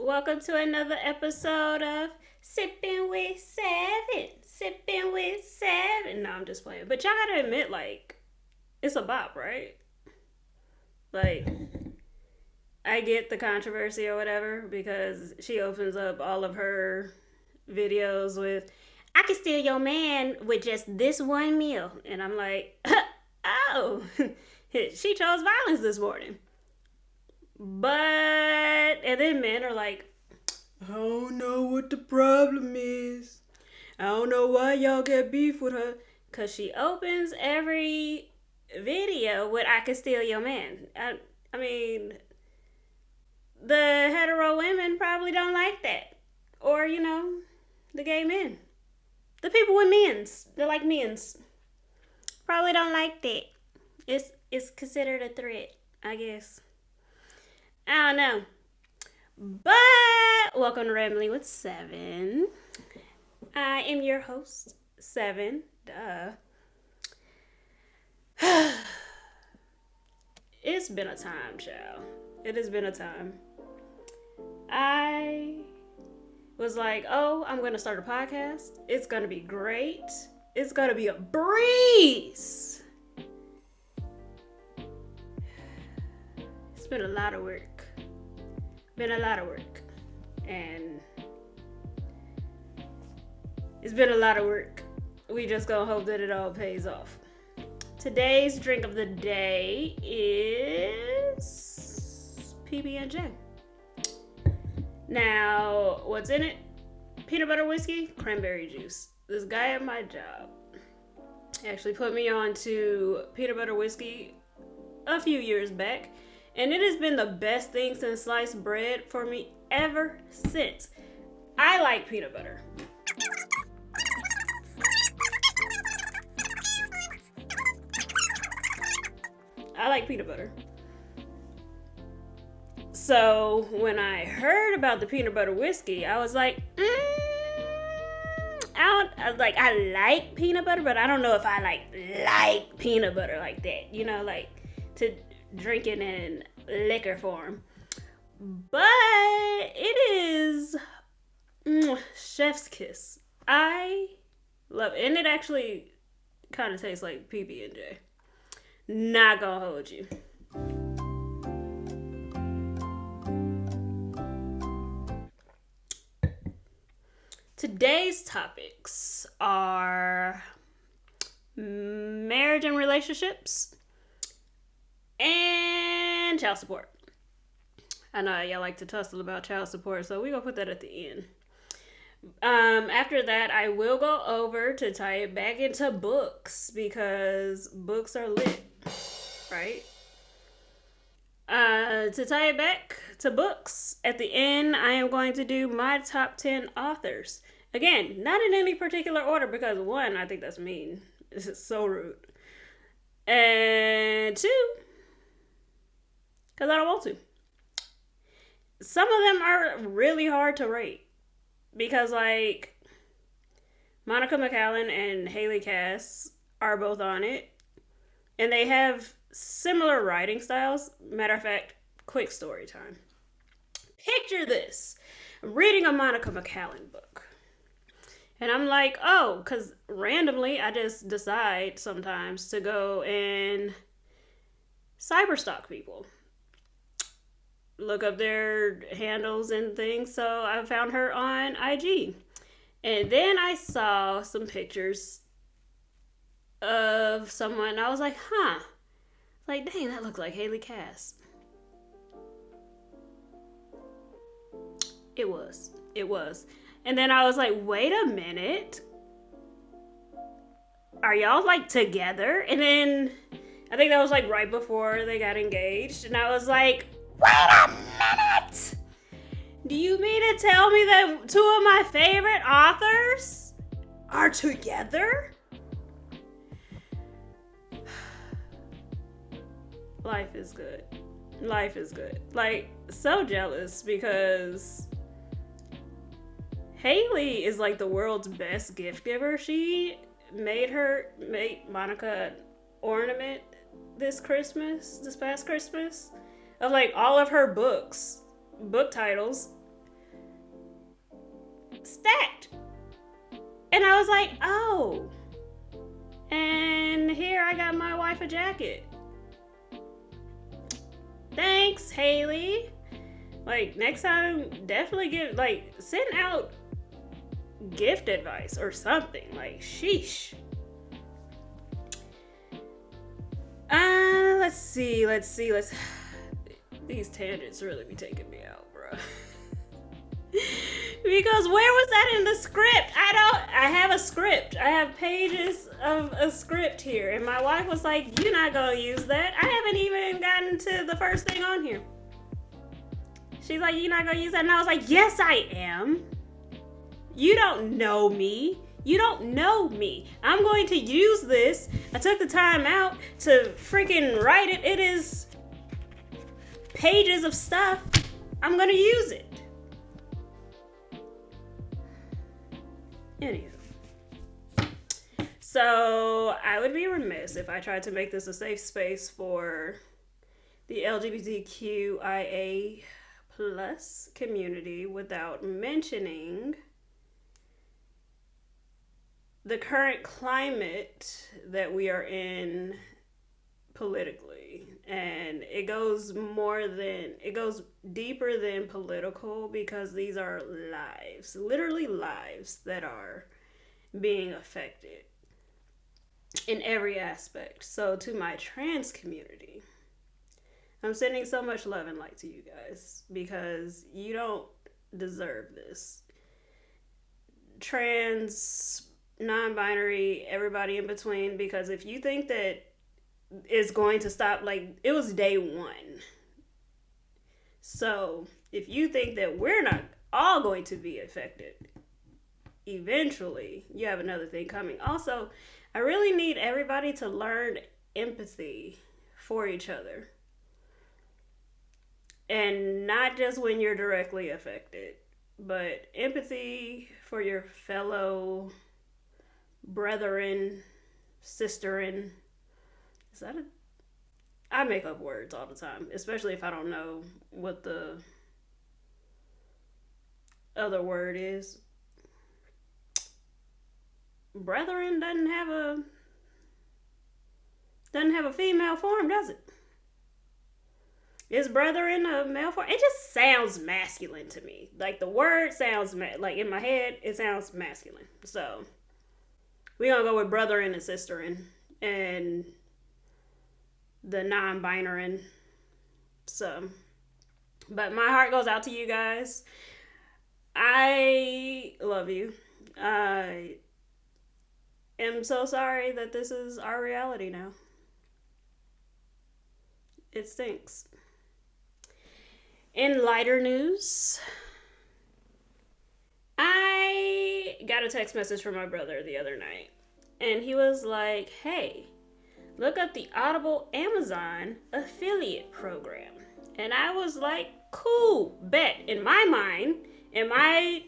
Welcome to another episode of Sipping with Seven. Sipping with Seven. No, I'm just playing. But y'all gotta admit, it's a bop, right? Like, I get the controversy or whatever because she opens up all of her videos with, I can steal your man with just this one meal. And I'm like, oh, she chose violence this morning. And then men are like, I don't know what the problem is. I don't know why y'all get beef with her. Because she opens every video with, I can steal your man. I mean, the hetero women probably don't like that. Or, the gay men. The people with men's. They're like men's. Probably don't like that. It's considered a threat, I guess. I don't know. But welcome to Rambling with Seven. I am your host, Seven. Duh. It's been a time, child. It has been a time. I was like, oh, I'm going to start a podcast. It's going to be great. It's going to be a breeze. It's been a lot of work. And it's been a lot of work. We just gonna hope that it all pays off. Today's drink of the day is PB&J. Now, what's in it? Peanut butter whiskey, cranberry juice. This guy at my job actually put me on to peanut butter whiskey a few years back. And it has been the best thing since sliced bread for me ever since. I like peanut butter. I like peanut butter. So when I heard about the peanut butter whiskey, I was like, I like peanut butter, but I don't know if I like peanut butter like that. To drink it in liquor form. But it is chef's kiss. I love it. And it actually kind of tastes like PB&J. Not gonna hold you. Today's topics are marriage and relationships and child support. I know y'all like to tussle about child support, so we're gonna put that at the end. After that, I will go over to tie it back into books because books are lit, right? To tie it back to books, at the end, I am going to do my top 10 authors. Again, not in any particular order because one, I think that's mean. This is so rude. And two, because I don't want to. Some of them are really hard to rate. Because, Monica McCallan and Haley Cass are both on it. And they have similar writing styles. Matter of fact, quick story time. Picture this. I'm reading a Monica McCallan book. And I'm like, oh, because randomly I just decide sometimes to go and cyberstalk people. Look up their handles and things. So I found her on IG. And then I saw some pictures of someone. And I was like, dang, that looked like Haley Cass. It was. And then I was like, wait a minute. Are y'all together? And then I think that was right before they got engaged. And I was like, wait a minute! Do you mean to tell me that two of my favorite authors are together? Life is good. So jealous because Haley is the world's best gift giver. She made Monica an ornament this past Christmas, of all of her book titles stacked. And I was like, oh. And here I got my wife a jacket. Thanks, Haley. Like, next time, definitely send out gift advice or something. Like, sheesh. Let's see. These tangents really be taking me out, bro. Because where was that in the script? I have a script. I have pages of a script here. And my wife was like, you're not gonna use that. I haven't even gotten to the first thing on here. She's like, you're not gonna use that? And I was like, yes, I am. You don't know me. You don't know me. I'm going to use this. I took the time out to freaking write it. It is pages of stuff. I'm going to use it. Anywho. So I would be remiss if I tried to make this a safe space for the LGBTQIA plus community without mentioning the current climate that we are in politically. And it goes deeper than political, because these are lives, literally lives, that are being affected in every aspect. So to my trans community, I'm sending so much love and light to you guys, because you don't deserve this. Trans, non-binary, everybody in between, because if you think that it's going to stop, like, it was day one. So if you think that we're not all going to be affected, eventually you have another thing coming. Also, I really need everybody to learn empathy for each other. And not just when you're directly affected, but empathy for your fellow brethren, sisterin. Is that I make up words all the time, especially if I don't know what the other word is. Brethren doesn't have a female form, does it? Is brethren a male form? It just sounds masculine to me. Like, the word sounds like, in my head, it sounds masculine. So we're gonna go with brethren and sisterin and the non-binary. So, but my heart goes out to you guys. I love you. I am so sorry that this is our reality now. It stinks. In lighter news, I got a text message from my brother the other night, and he was like, hey, look up the Audible Amazon affiliate program. And I was like, cool, bet. In my mind, am I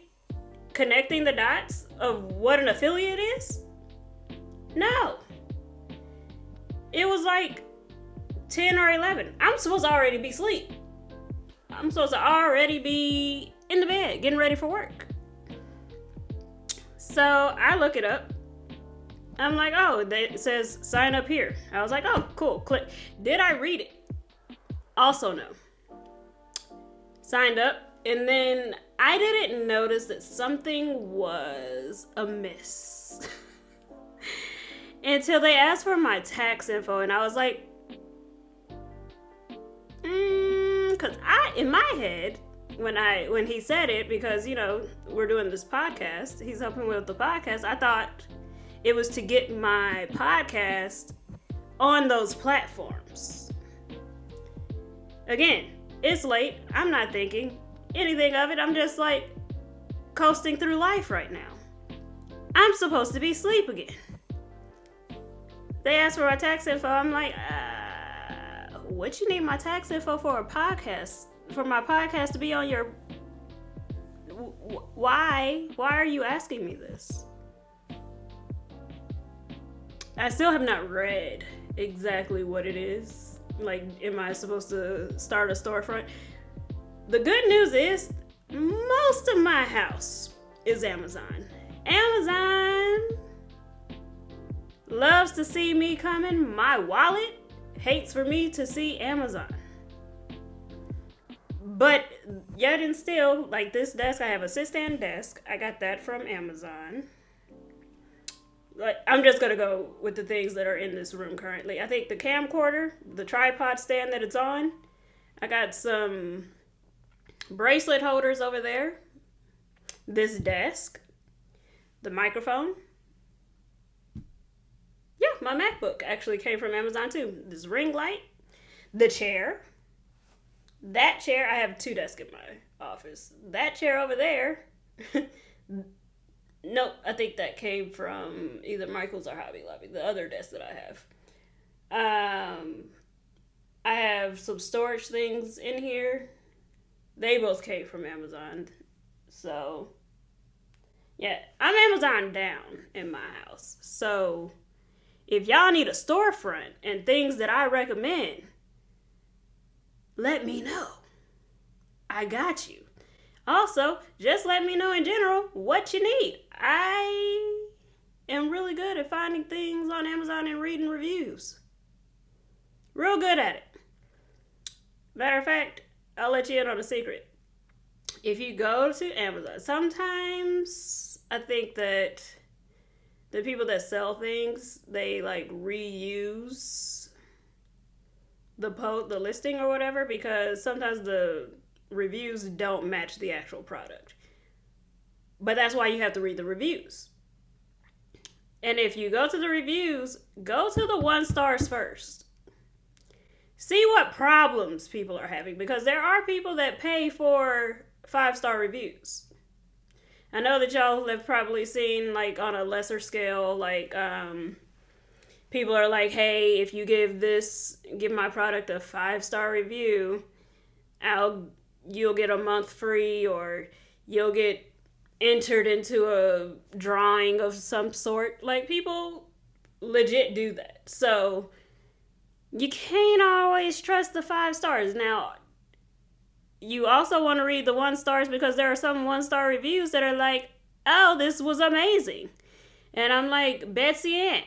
connecting the dots of what an affiliate is? No. It was like 10 or 11. I'm supposed to already be asleep. I'm supposed to already be in the bed, getting ready for work. So I look it up. I'm like, oh, it says sign up here. I was like, oh, cool, click. Did I read it? Also no. Signed up, and then I didn't notice that something was amiss until they asked for my tax info, and I was like, because in my head, when he said it, because, you know, we're doing this podcast, he's helping with the podcast, I thought it was to get my podcast on those platforms. Again, it's late. I'm not thinking anything of it. I'm just like coasting through life right now. I'm supposed to be asleep again. They asked for my tax info. I'm like, what you need my tax info for a podcast? For my podcast to be on your... Why? Why are you asking me this? I still have not read exactly what it is. Like, am I supposed to start a storefront? The good news is, most of my house is Amazon. Amazon loves to see me coming. My wallet hates for me to see Amazon. But yet and still, like this desk, I have a sit-stand desk. I got that from Amazon. Like, I'm just gonna go with the things that are in this room currently. I think the camcorder, the tripod stand that it's on. I got some bracelet holders over there. This desk. The microphone. Yeah, my MacBook actually came from Amazon too. This ring light. The chair. That chair, I have 2 desks in my office. That chair over there. Nope, I think that came from either Michael's or Hobby Lobby, the other desk that I have. I have some storage things in here. They both came from Amazon. So, yeah, I'm Amazon down in my house. So, if y'all need a storefront and things that I recommend, let me know. I got you. Also, just let me know in general what you need. I am really good at finding things on Amazon and reading reviews. Real good at it. Matter of fact, I'll let you in on a secret. If you go to Amazon, sometimes I think that the people that sell things, they like reuse the listing or whatever, because sometimes the reviews don't match the actual product. But that's why you have to read the reviews. And if you go to the reviews, go to the 1 stars first. See what problems people are having, because there are people that pay for 5-star reviews. I know that y'all have probably seen, like, on a lesser scale, like, people are like, hey, if you give my product a 5-star review, you'll get a month free, or you'll get entered into a drawing of some sort. Like, people legit do that. So you can't always trust the 5 stars. Now, you also want to read the 1 stars, because there are some 1-star reviews that are like, oh, this was amazing. And I'm like, SeVIIn,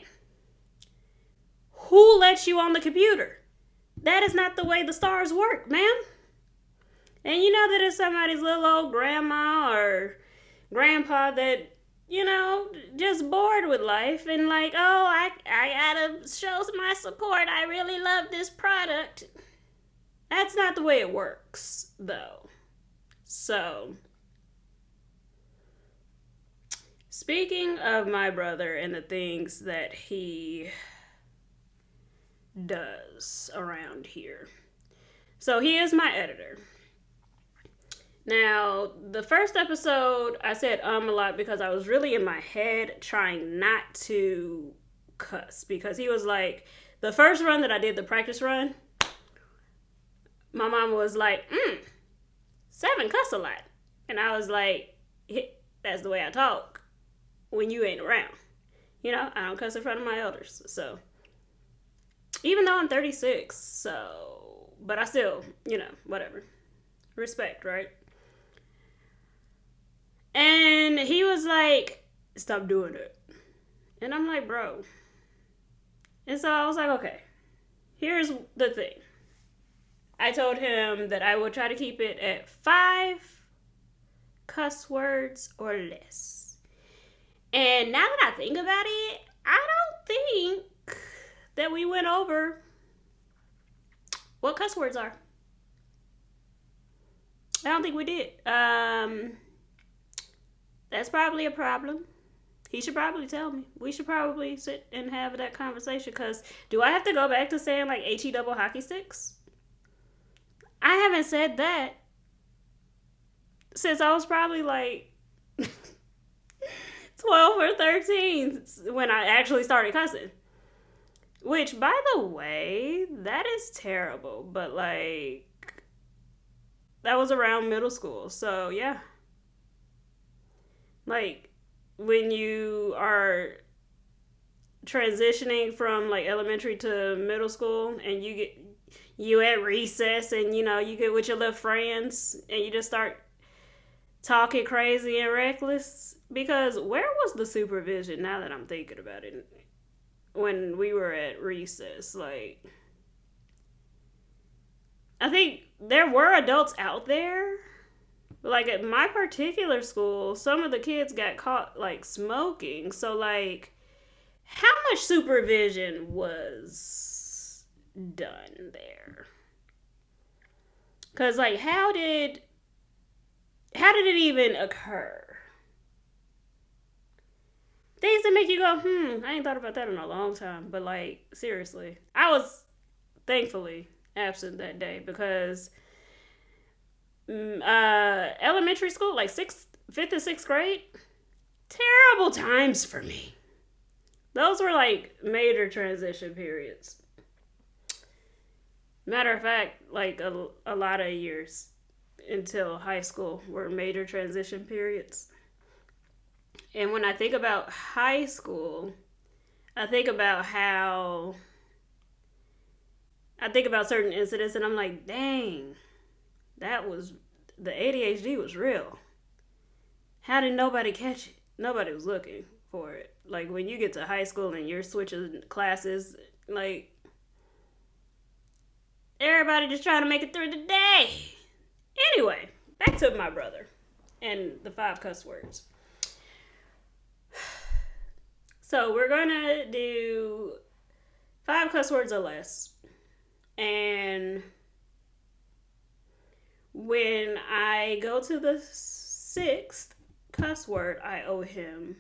who lets you on the computer? That is not the way the stars work, ma'am. And you know that it's somebody's little old grandma or grandpa that, just bored with life and like, oh, I gotta show my support. I really love this product. That's not the way it works, though. So, speaking of my brother and the things that he does around here. So, he is my editor. Now, the first episode, I said a lot because I was really in my head trying not to cuss. Because he was like, the first run that I did, the practice run, my mama was like, SeVIIn cuss a lot. And I was like, that's the way I talk when you ain't around. I don't cuss in front of my elders. So, even though I'm 36, but I still, whatever. Respect, right? And he was like, stop doing it. And I'm like, bro. And so I was like, okay, here's the thing. I told him that I would try to keep it at 5 cuss words or less. And now that I think about it, I don't think that we went over what cuss words are. I don't think we did. That's probably a problem. He should probably tell me. We should probably sit and have that conversation, because do I have to go back to saying like HE double hockey sticks? I haven't said that since I was probably like 12 or 13 when I actually started cussing. Which, by the way, that is terrible. But like, that was around middle school. So yeah. Like, when you are transitioning from like elementary to middle school, and you at recess, and you get with your little friends, and you just start talking crazy and reckless. Because where was the supervision now that I'm thinking about it? When we were at recess, like, I think there were adults out there. Like at my particular school, some of the kids got caught like smoking. So like, how much supervision was done there? Cause like, how did it even occur? Things that make you go, I ain't thought about that in a long time. But like, seriously, I was thankfully absent that day because elementary school, like fifth and sixth grade, terrible times for me. Those were like major transition periods. Matter of fact, like a lot of years until high school were major transition periods. And when I think about high school, I think about certain incidents and I'm like, dang, the ADHD was real. How did nobody catch it? Nobody was looking for it. Like when you get to high school and you're switching classes, like everybody just trying to make it through the day. Anyway, back to my brother and the 5 cuss words. So we're gonna do 5 cuss words or less. And when I go to the 6th cuss word, I owe him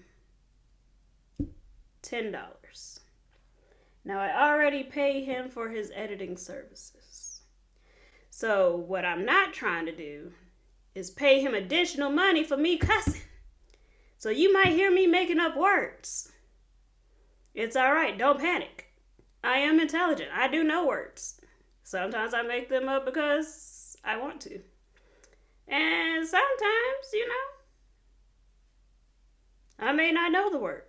$10. Now I already pay him for his editing services. So what I'm not trying to do is pay him additional money for me cussing. So you might hear me making up words. It's all right. Don't panic. I am intelligent. I do know words. Sometimes I make them up because I want to. And sometimes, I may not know the word.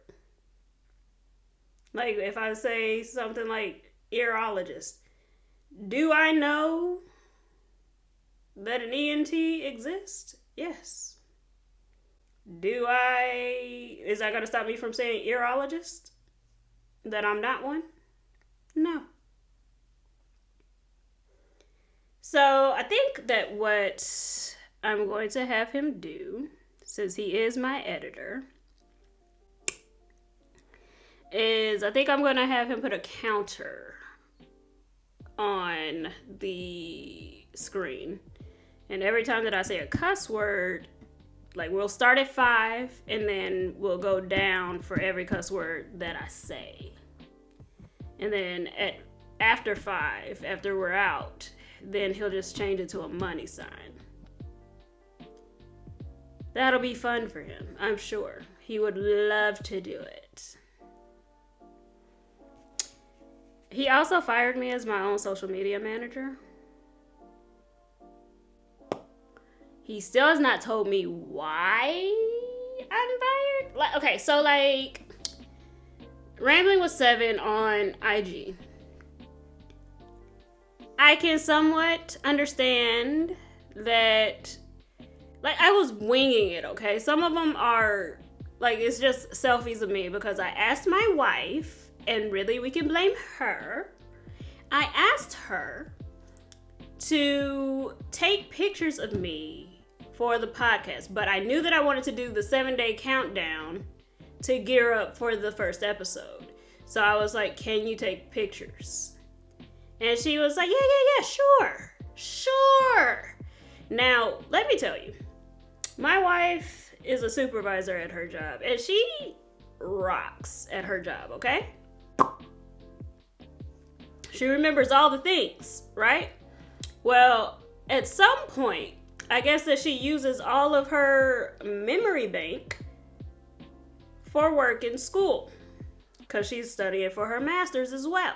Like if I say something like earologist, do I know that an ENT exists? Yes. Is that going to stop me from saying earologist? That I'm not one? No. So I think that what I'm going to have him do, since he is my editor, is I think I'm going to have him put a counter on the screen. And every time that I say a cuss word, like we'll start at 5 and then we'll go down for every cuss word that I say. And then after 5, after we're out, then he'll just change it to a money sign. That'll be fun for him, I'm sure. He would love to do it. He also fired me as my own social media manager. He still has not told me why I'm fired. Okay, so like Rambling with SeVIIn on IG. I can somewhat understand that, like, I was winging it, okay? Some of them are, like, it's just selfies of me because I asked my wife, and really we can blame her. I asked her to take pictures of me for the podcast, but I knew that I wanted to do the 7-day countdown to gear up for the first episode. So I was like, can you take pictures? And she was like, yeah, sure. Now, let me tell you, my wife is a supervisor at her job, and she rocks at her job, okay? She remembers all the things, right? Well, at some point, I guess that she uses all of her memory bank for work in school because she's studying for her master's as well.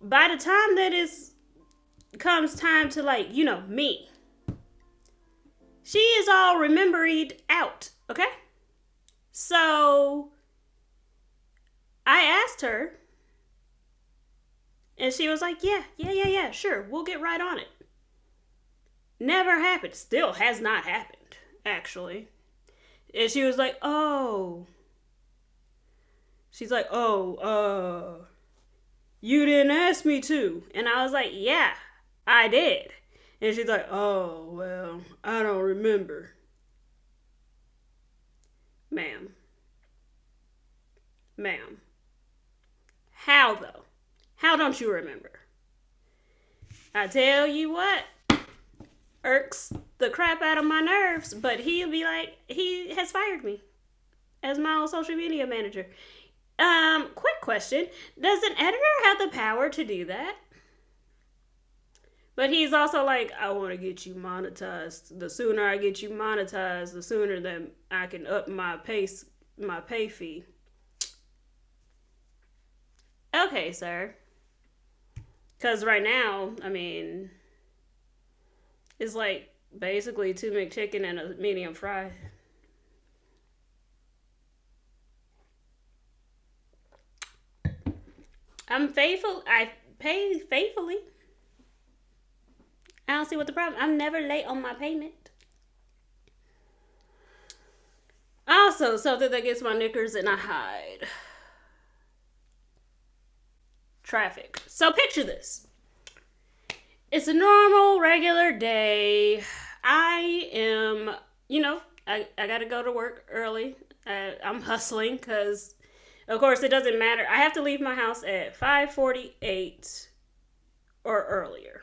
By the time that comes time to, like, me, she is all rememberied out, okay? So I asked her, and she was like, yeah, sure, we'll get right on it. never happened. Still has not happened, actually. And she was like, oh. She's like, oh, you didn't ask me to. And I was like, yeah, I did. And she's like, oh, well, I don't remember. Ma'am. How, though? How don't you remember? I tell you what, irks the crap out of my nerves, but he'll be like, he has fired me as my own social media manager. Quick question. Does an editor have the power to do that? But he's also like, I want to get you monetized. The sooner I get you monetized, the sooner that I can up my pay fee. Okay, sir. Because right now, I mean, it's like basically 2 McChicken and a medium fry. I'm faithful. I pay faithfully. I don't see what the problem. I'm never late on my payment. Also, something that gets my knickers in a hide. Traffic. So picture this. It's a normal, regular day. I am, I gotta go to work early. I'm hustling because, of course, it doesn't matter. I have to leave my house at 5:48 or earlier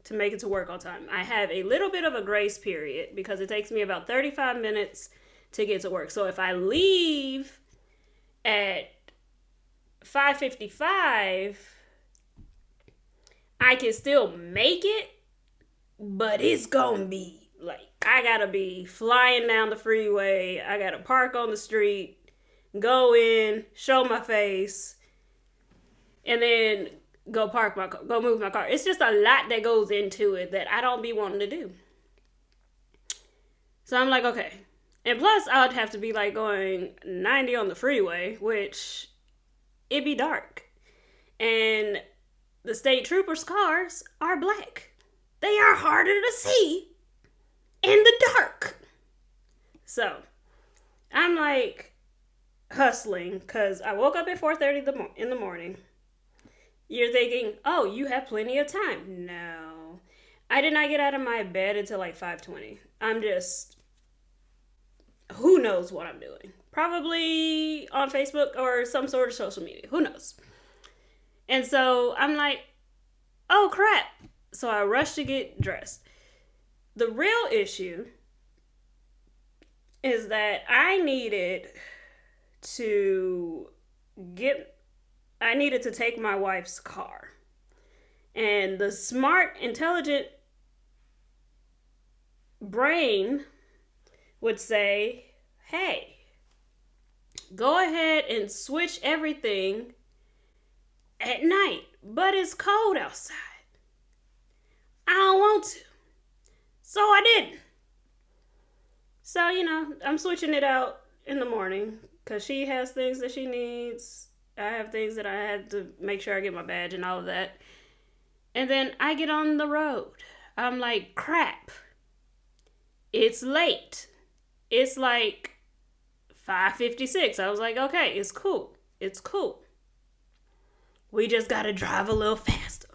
to make it to work on time. I have a little bit of a grace period because it takes me about 35 minutes to get to work. So if I leave at 5:55, I can still make it, but it's gonna be like, I gotta be flying down the freeway. I gotta park on the street, go in, show my face, and then go move my car. It's just a lot that goes into it that I don't be wanting to do. So I'm like, okay. And plus, I would have to be like going 90 on the freeway, which it'd be dark. And the state troopers' cars are black. They are harder to see in the dark. So I'm like hustling because I woke up at 4:30 in the morning. You're thinking, oh, you have plenty of time. No. I did not get out of my bed until like 5:20. I'm just, who knows what I'm doing. Probably on Facebook or some sort of social media. Who knows? And so I'm like, oh crap. So I rushed to get dressed. The real issue is that I needed to take my wife's car. And the smart, intelligent brain would say, hey, go ahead and switch everything at night. But it's cold outside. I don't want to. So I didn't. So, I'm switching it out in the morning because she has things that she needs. I have things that I had to make sure I get my badge and all of that. And then I get on the road. I'm like, crap. It's late. It's like 5:56. I was like, okay, it's cool. It's cool. We just gotta drive a little faster.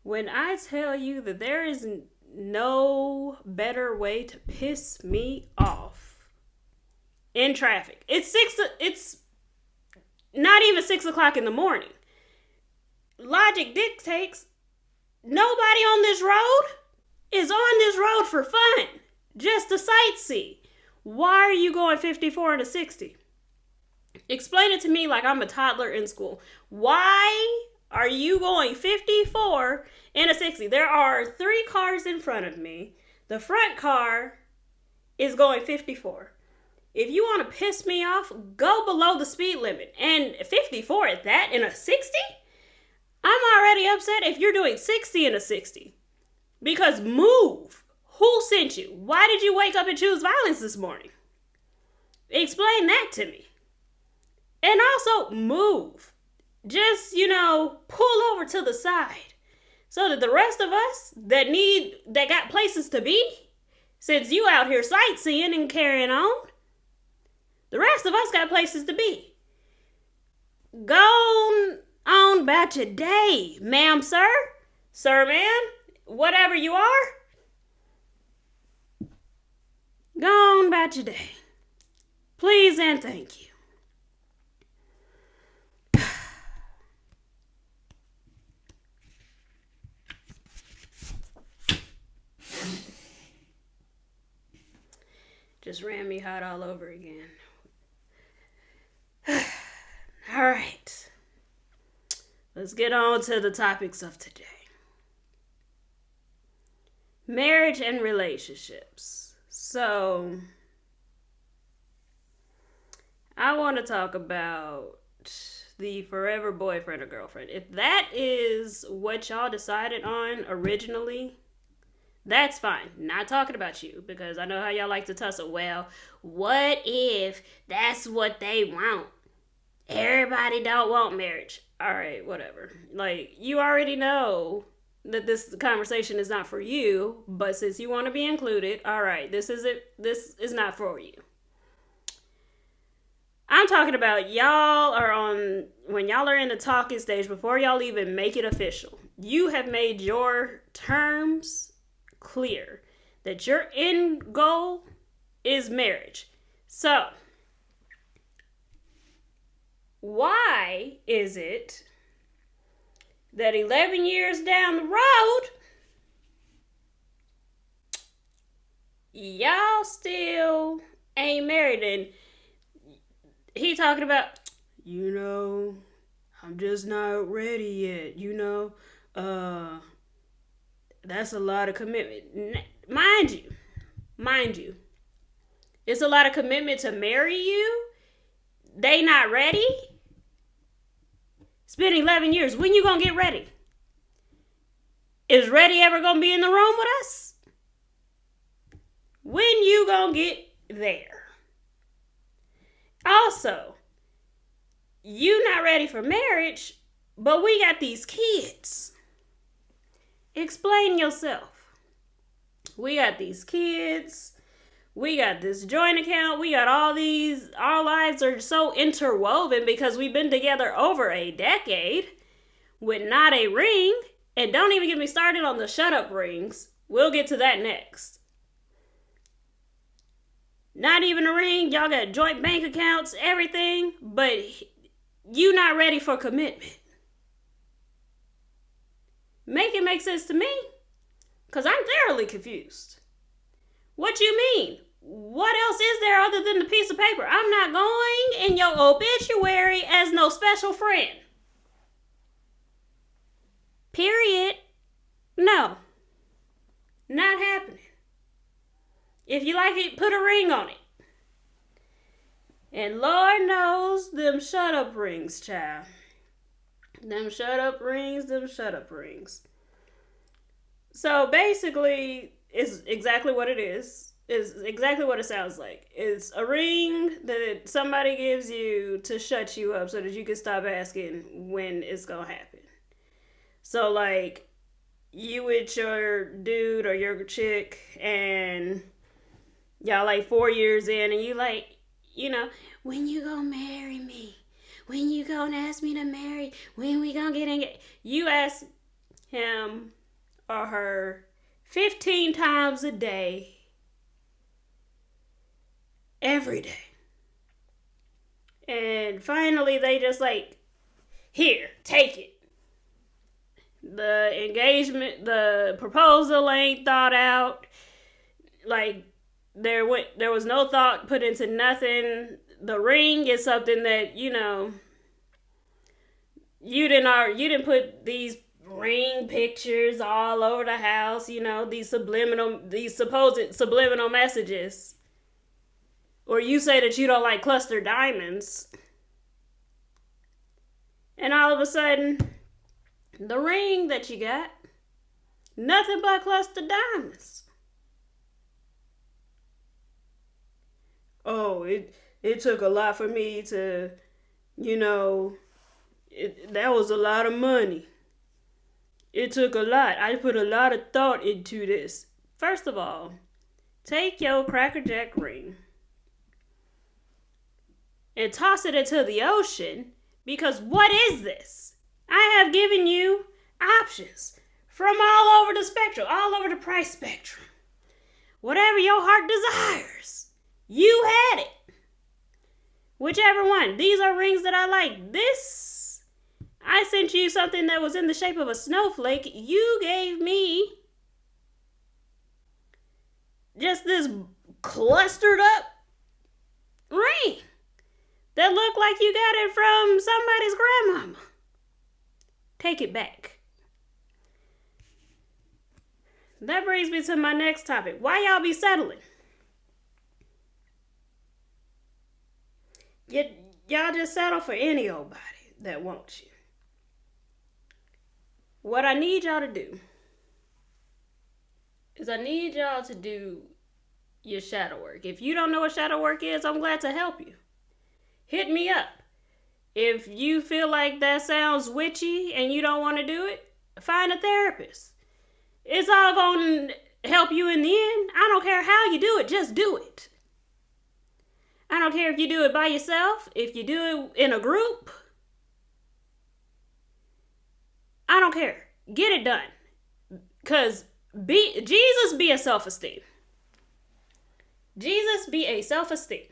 When I tell you that there is no better way to piss me off in traffic. It's not even 6:00 in the morning. Logic dictates nobody on this road is on this road for fun, just to sightsee. Why are you going 54 and a 60? Explain it to me like I'm a toddler in school. Why are you going 54 and a 60? There are 3 cars in front of me. The front car is going 54. If you want to piss me off, go below the speed limit. And 54 at that in a 60? I'm already upset if you're doing 60 and a 60. Because move. Who sent you? Why did you wake up and choose violence this morning? Explain that to me. And also move. Just, pull over to the side so that the rest of us that got places to be, since you out here sightseeing and carrying on, the rest of us got places to be. Go on about your day, ma'am, sir, man, whatever you are. Go on about your day. Please and thank you. Just ran me hot all over again. All right. Let's get on to the topics of today. Marriage and relationships. So, I want to talk about the forever boyfriend or girlfriend. If that is what y'all decided on originally, that's fine. Not talking about you, because I know how y'all like to tussle. Well, what if that's what they want? Everybody don't want marriage. All right, whatever. Like, you already know that this conversation is not for you, but since you want to be included, all right, this is it. This is not for you. I'm talking about when y'all are in the talking stage, before y'all even make it official, you have made your terms clear that your end goal is marriage. So, why is it that 11 years down the road, y'all still ain't married? And he talking about, I'm just not ready yet, that's a lot of commitment. Mind you, it's a lot of commitment to marry you. They not ready. It's been 11 years. When you gonna get ready? Is ready ever gonna be in the room with us? When you gonna get there? Also, you not ready for marriage, but we got these kids. Explain yourself. We got these kids. We got this joint account. We got all these. Our lives are so interwoven because we've been together over a decade with not a ring. And don't even get me started on the shut up rings. We'll get to that next. Not even a ring. Y'all got joint bank accounts, everything. But you not ready for commitment. Make it make sense to me. Because I'm thoroughly confused. What you mean? What else is there other than the piece of paper? I'm not going in your obituary as no special friend. Period. No. Not happening. If you like it, put a ring on it. And Lord knows them shut up rings, child. Them shut up rings. So basically, it's exactly what it is. It's exactly what it sounds like. It's a ring that somebody gives you to shut you up so that you can stop asking when it's gonna happen. So like, you with your dude or your chick and y'all like 4 years in and you like, when you gonna marry me? When you gonna ask me to marry? When we gonna get engaged? You ask him or her 15 times a day, every day. And finally they just like, here, take it. The engagement, the proposal ain't thought out. Like, there was no thought put into nothing. The ring is something that, you didn't put these ring pictures all over the house, these supposed subliminal messages. Or you say that you don't like cluster diamonds. And all of a sudden, the ring that you got, nothing but cluster diamonds. Oh, it took a lot for me to, that was a lot of money. it took a lot. I put a lot of thought into this. First of all, take your Cracker Jack ring and toss it into the ocean, because what is this? I have given you options from all over the spectrum, all over the price spectrum. Whatever your heart desires, you had it. Whichever one. These are rings that I like. This, I sent you something that was in the shape of a snowflake. You gave me just this clustered up ring that looked like you got it from somebody's grandmama. Take it back. That brings me to my next topic. Why y'all be settling? Y'all just settle for any old body that wants you. What I need y'all to do is I need y'all to do your shadow work. If you don't know what shadow work is, I'm glad to help you. Hit me up. If you feel like that sounds witchy and you don't want to do it, find a therapist. It's all going to help you in the end. I don't care how you do it, just do it. I don't care if you do it by yourself, if you do it in a group. I don't care. Get it done. Because Jesus be a self-esteem. Jesus be a self-esteem.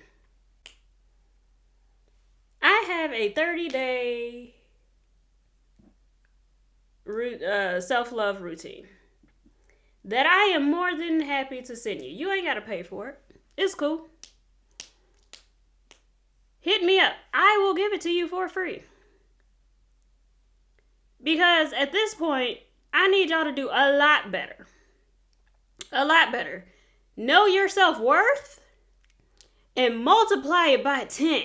I have a 30-day self-love routine that I am more than happy to send you. You ain't got to pay for it. It's cool. Hit me up. I will give it to you for free. Because at this point, I need y'all to do a lot better. A lot better. Know your self-worth and multiply it by 10.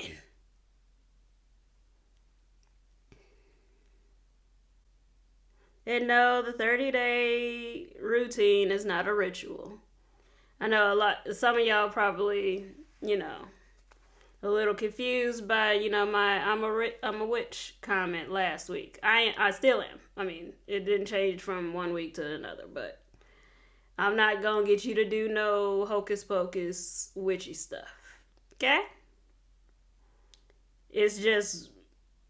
And no, the 30-day routine is not a ritual. I know some of y'all probably, a little confused by, my I'm a witch comment last week. I still am. I mean, it didn't change from one week to another, but I'm not going to get you to do no hocus pocus witchy stuff. Okay? It's just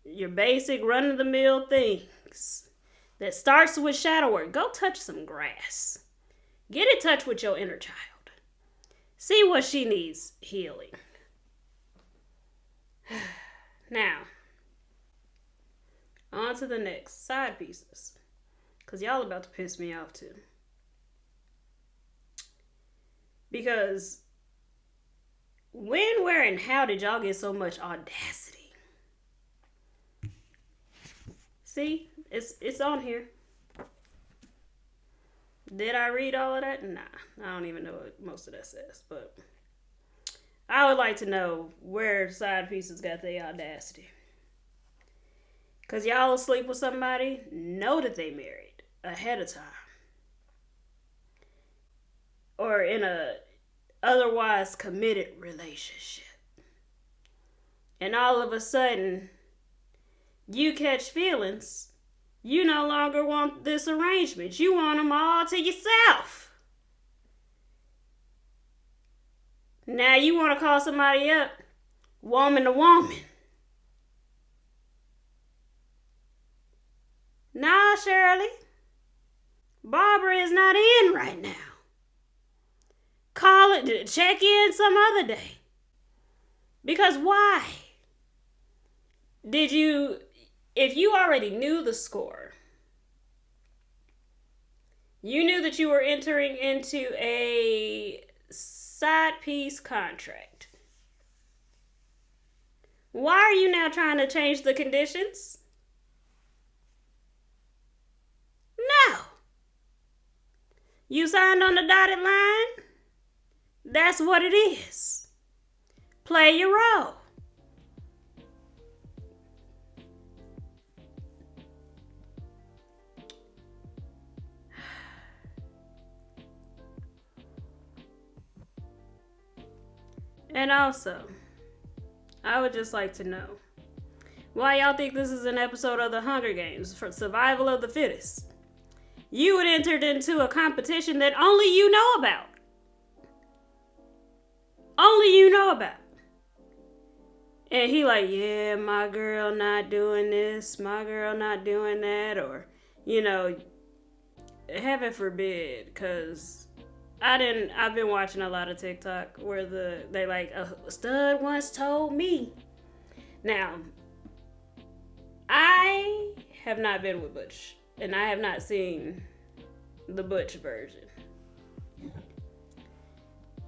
your basic run-of-the-mill things that starts with shadow work. Go touch some grass. Get in touch with your inner child. See what she needs healing. Now, on to the next side pieces. Because y'all about to piss me off too. Because when, where, and how did y'all get so much audacity? See, it's on here. Did I read all of that? Nah, I don't even know what most of that says, but I would like to know where side pieces got their audacity. Because y'all will sleep with somebody, know that they married ahead of time. Or in a otherwise committed relationship. And all of a sudden, you catch feelings. You no longer want this arrangement. You want them all to yourself. Now you want to call somebody up, woman to woman. Nah, Shirley. Barbara is not in right now. Call it, check in some other day. Because why? If you already knew the score, you knew that you were entering into a side piece contract. Why are you now trying to change the conditions? No. You signed on the dotted line? That's what it is. Play your role. And also, I would just like to know why y'all think this is an episode of the Hunger Games for survival of the fittest. you would entered into a competition that only you know about. Only you know about. And he like, yeah, my girl not doing this, my girl not doing that, or, heaven forbid, because I've been watching a lot of TikTok where they like, a stud once told me. Now, I have not been with Butch, and I have not seen the Butch version.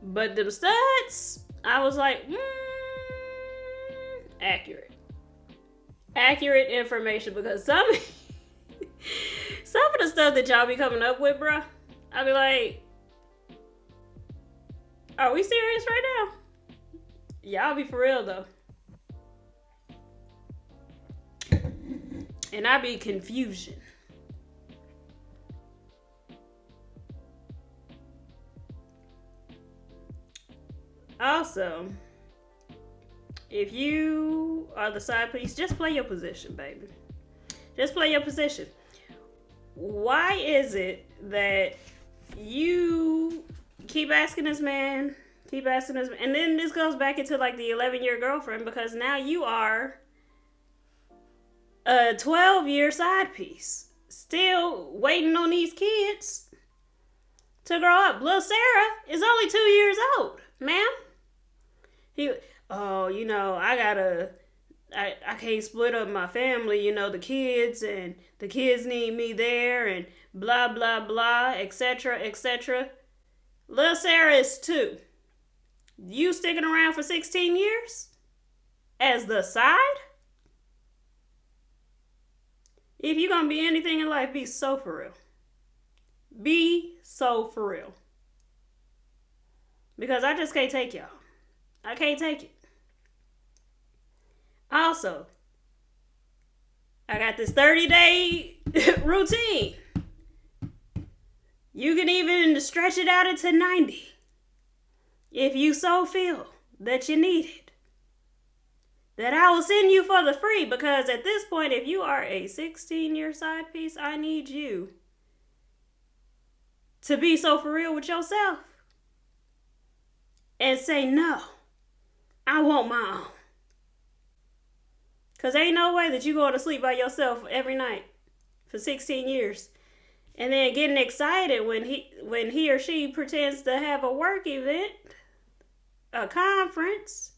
But them studs, I was like, accurate. Accurate information, because some of the stuff that y'all be coming up with, bruh, I be like, are we serious right now? Y'all be for real, though. And I be confusion. Also, if you are the side piece, just play your position, baby. Just play your position. Why is it that you keep asking this man, and then this goes back into like the 11-year girlfriend, because now you are a 12-year side piece, still waiting on these kids to grow up. Little Sarah is only 2 years old, ma'am. I can't split up my family, the kids, and the kids need me there, and blah, blah, blah, etc., etc. Little Sarah is 2. You sticking around for 16 years? As the side? If you're going to be anything in life, be so for real. Be so for real. Because I just can't take y'all. I can't take it. Also, I got this 30-day routine. You can even stretch it out into 90 if you so feel that you need it. That I will send you for the free, because at this point, if you are a 16-year side piece, I need you to be so for real with yourself and say, no, I want my own. Because ain't no way that you going to sleep by yourself every night for 16 years and then getting excited when he or she pretends to have a work event, a conference,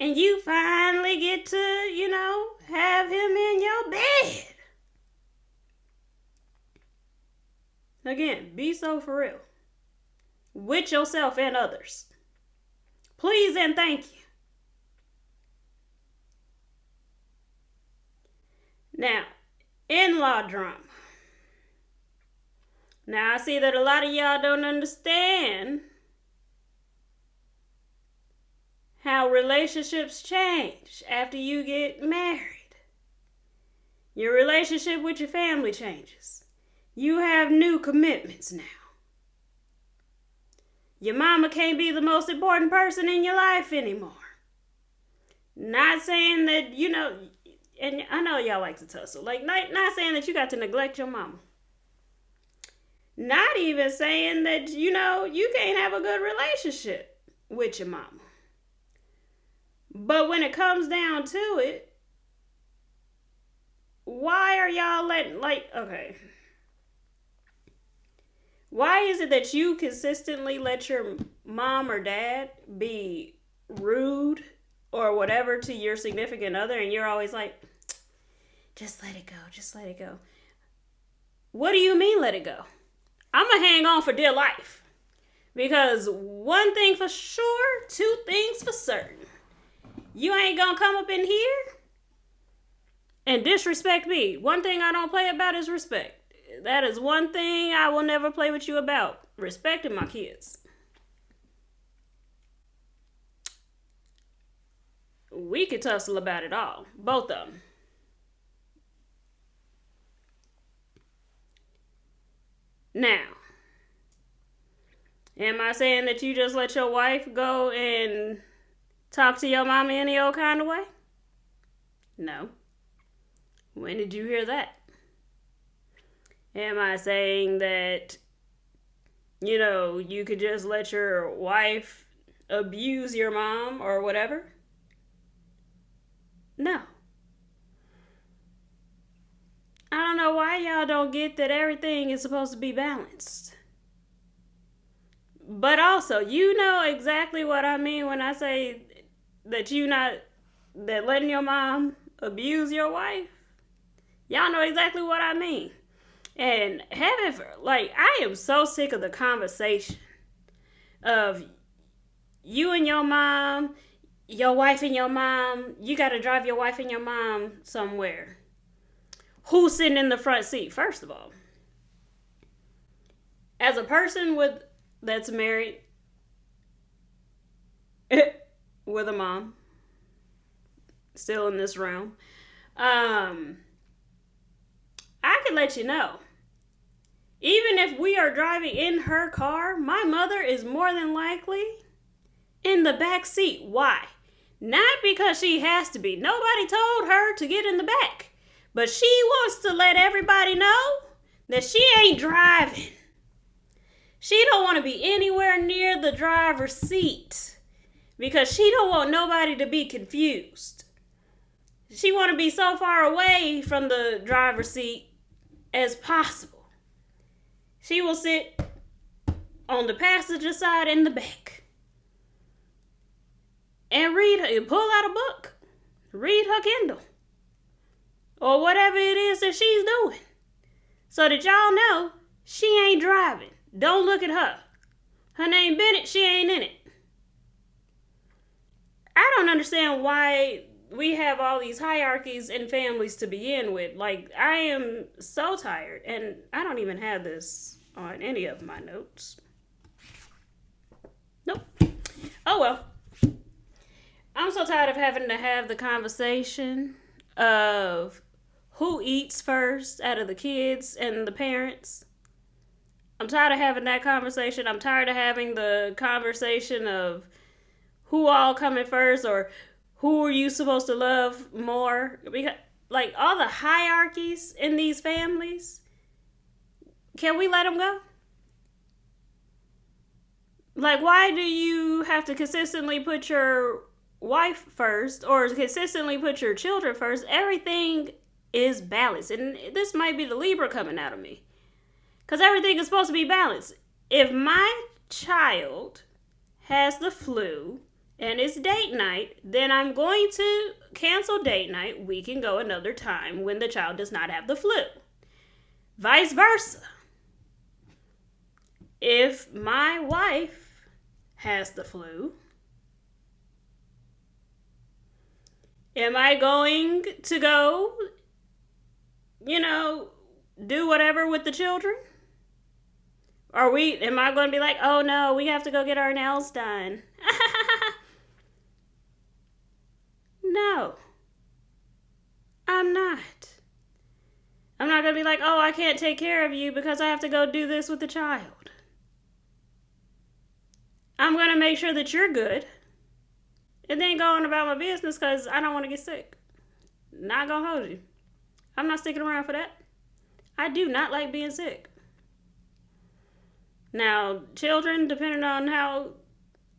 and you finally get to, have him in your bed. Again, be so for real with yourself and others. Please and thank you. Now, in-law drama. Now, I see that a lot of y'all don't understand how relationships change after you get married. Your relationship with your family changes. You have new commitments now. Your mama can't be the most important person in your life anymore. Not saying that, and I know y'all like to tussle. Like, not saying that you got to neglect your mama. Not even saying that, you can't have a good relationship with your mama. But when it comes down to it, why are y'all okay. Why is it that you consistently let your mom or dad be rude or whatever to your significant other, and you're always like, just let it go, just let it go? What do you mean let it go? I'm going to hang on for dear life. Because one thing for sure, 2 things for certain. You ain't going to come up in here and disrespect me. One thing I don't play about is respect. That is one thing I will never play with you about. Respecting my kids. We could tussle about it all. Both of them. Now, am I saying that you just let your wife go and talk to your mama any old kind of way? No. When did you hear that? Am I saying that, you could just let your wife abuse your mom or whatever? No. I don't know why y'all don't get that everything is supposed to be balanced. But also, you know exactly what I mean when I say that that letting your mom abuse your wife. Y'all know exactly what I mean. And I am so sick of the conversation of you and your wife and your mom, you got to drive your wife and your mom somewhere. Who's sitting in the front seat, first of all? As a person that's married with a mom, still in this realm, I can let you know. Even if we are driving in her car, my mother is more than likely in the back seat. Why? Not because she has to be. Nobody told her to get in the back. But she wants to let everybody know that she ain't driving. She don't want to be anywhere near the driver's seat because she don't want nobody to be confused. She want to be so far away from the driver's seat as possible. She will sit on the passenger side in the back and pull out a book, read her Kindle, or whatever it is that she's doing, so that y'all know she ain't driving. Don't look at her. Her name Bennett, she ain't in it. I don't understand why we have all these hierarchies in families to begin with. Like, I am so tired, and I don't even have this on any of my notes. Nope. Oh well. I'm so tired of having to have the conversation of who eats first out of the kids and the parents. I'm tired of having that conversation. I'm tired of having the conversation of who all coming first or who are you supposed to love more. Because, like, all the hierarchies in these families, can we let them go? Like, why do you have to consistently put your wife first or consistently put your children first? Everything is balanced. And this might be the Libra coming out of me. Because everything is supposed to be balanced. If my child has the flu and it's date night, then I'm going to cancel date night. We can go another time when the child does not have the flu. Vice versa. If my wife has the flu, am I going to go, do whatever with the children? Am I going to be like, oh no, we have to go get our nails done? No, I'm not. I'm not going to be like, oh, I can't take care of you because I have to go do this with the child. I'm going to make sure that you're good and then go on about my business because I don't want to get sick. Not going to hold you. I'm not sticking around for that. I do not like being sick. Now, children, depending on how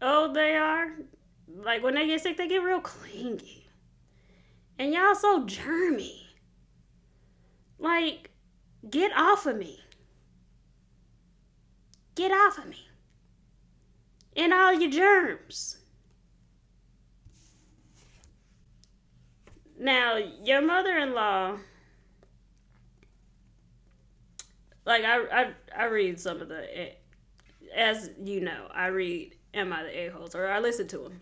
old they are, like when they get sick, they get real clingy. And y'all so germy. Like, get off of me. Get off of me. And all your germs. Now, your mother-in-law, like I read some of the, as you know, I read Am I the A-Holes, or I listen to them.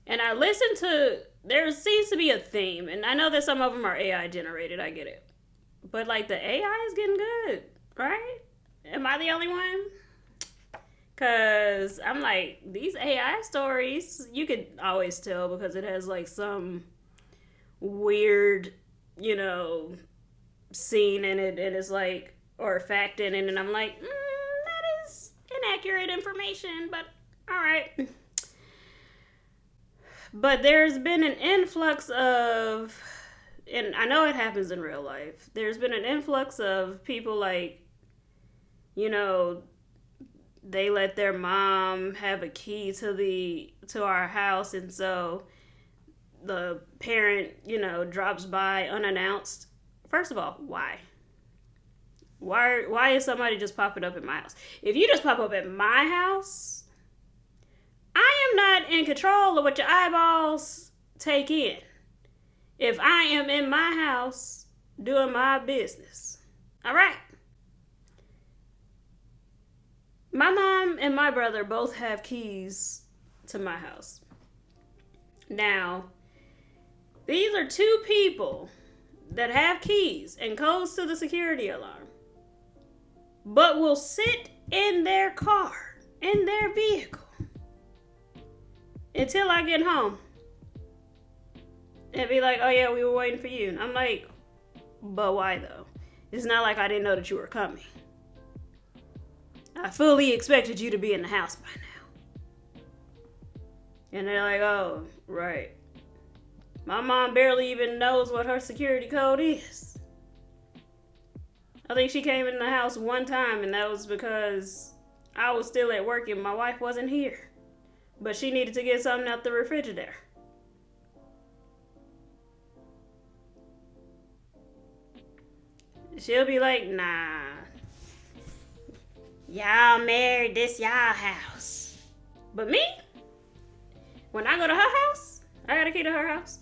And I listen to, there seems to be a theme, and I know that some of them are AI generated, I get it. But like the AI is getting good, right? Am I the only one? Because I'm like, these AI stories, you could always tell because it has like some weird, scene in it, and it's like, or fact in it, and I'm like, that is inaccurate information, but all right. But there's been an influx of and I know it happens in real life, there's been an influx of people like, you know, they let their mom have a key to our house, and so the parent, drops by unannounced. First of all, why? Why is somebody just popping up at my house? If you just pop up at my house, I am not in control of what your eyeballs take in. If I am in my house doing my business. All right. My mom and my brother both have keys to my house. Now, these are two people that have keys and codes to the security alarm, but will sit in their car, in their vehicle, until I get home. And be like, oh yeah, we were waiting for you. And I'm like, but why though? It's not like I didn't know that you were coming. I fully expected you to be in the house by now. And they're like, oh, right. My mom barely even knows what her security code is. I think she came in the house one time, and that was because I was still at work and my wife wasn't here. But she needed to get something out the refrigerator. She'll be like, nah. Y'all married, this y'all house. But me? When I go to her house, I got a key to her house.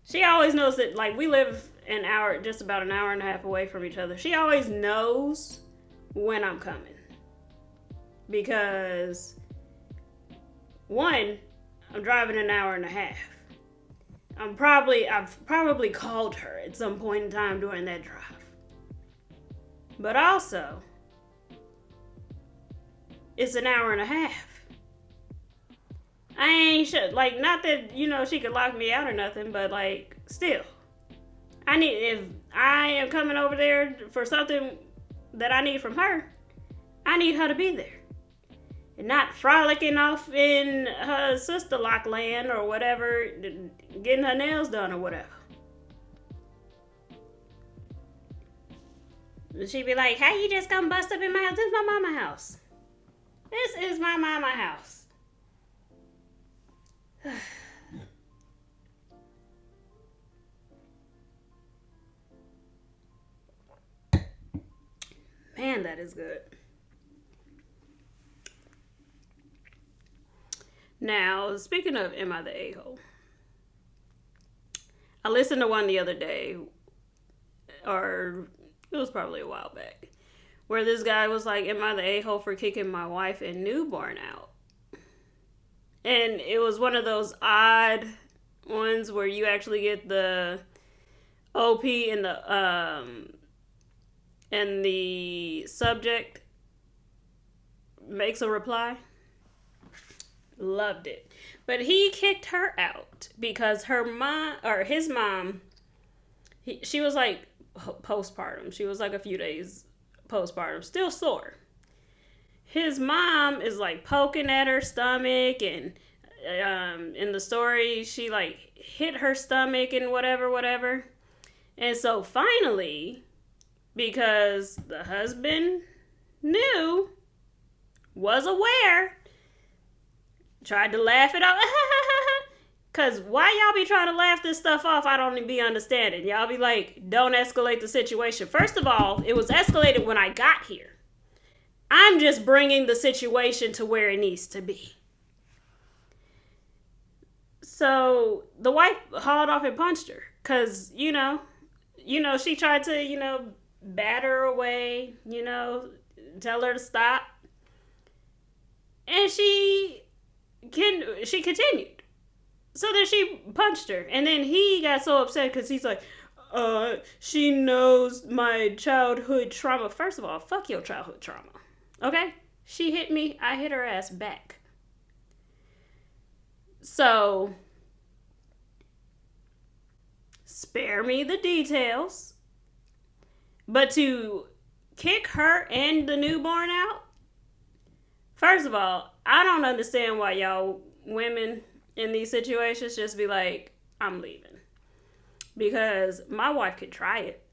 She always knows that, like, we live just about an hour and a half away from each other. She always knows when I'm coming. Because, one, I'm driving an hour and a half. I've probably called her at some point in time during that drive. But also, it's an hour and a half. I ain't sure, like, not that, she could lock me out or nothing, but, like, still. If I am coming over there for something that I need from her, I need her to be there. And not frolicking off in her sister lock land or whatever, getting her nails done or whatever. She'd be like, how you just come bust up in my house? This is my mama house. This is my mama house. Man, that is good. Now, speaking of Am I the A-hole? I listened to one the other day, or it was probably a while back, where this guy was like, am I the a-hole for kicking my wife and newborn out? And it was one of those odd ones where you actually get the OP and the subject makes a reply. Loved it. But he kicked her out because his mom, she was like postpartum. She was like a few days postpartum, still sore. His mom is like poking at her stomach, and in the story, she like hit her stomach and whatever. And so finally, because the husband was aware, tried to laugh it off. Because why y'all be trying to laugh this stuff off, I don't be understanding. Y'all be like, don't escalate the situation. First of all, it was escalated when I got here. I'm just bringing the situation to where it needs to be. So the wife hauled off and punched her. Because, she tried to, bat her away, tell her to stop. And she continued. So then she punched her. And then he got so upset because he's like, she knows my childhood trauma. First of all, fuck your childhood trauma. Okay? She hit me. I hit her ass back. So, spare me the details. But to kick her and the newborn out? First of all, I don't understand why y'all women in these situations just be like, I'm leaving. because my wife could try it.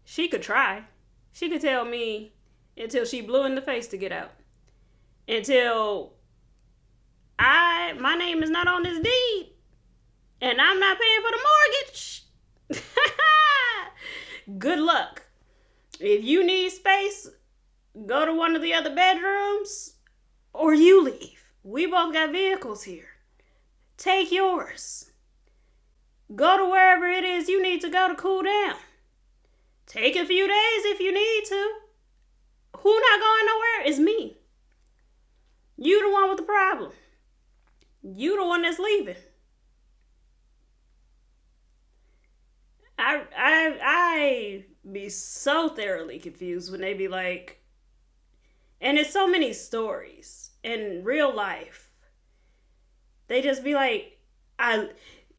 She could try. She could tell me until she blew in the face to get out. Until my name is not on this deed and I'm not paying for the mortgage. Good luck. If you need space, go to one of the other bedrooms or you leave. We both got vehicles here. Take yours. Go to wherever it is you need to go to cool down. Take a few days if you need to. Who not going nowhere is me. You the one with the problem. You the one that's leaving. I be so thoroughly confused when they be like, and it's so many stories in real life. They just be like,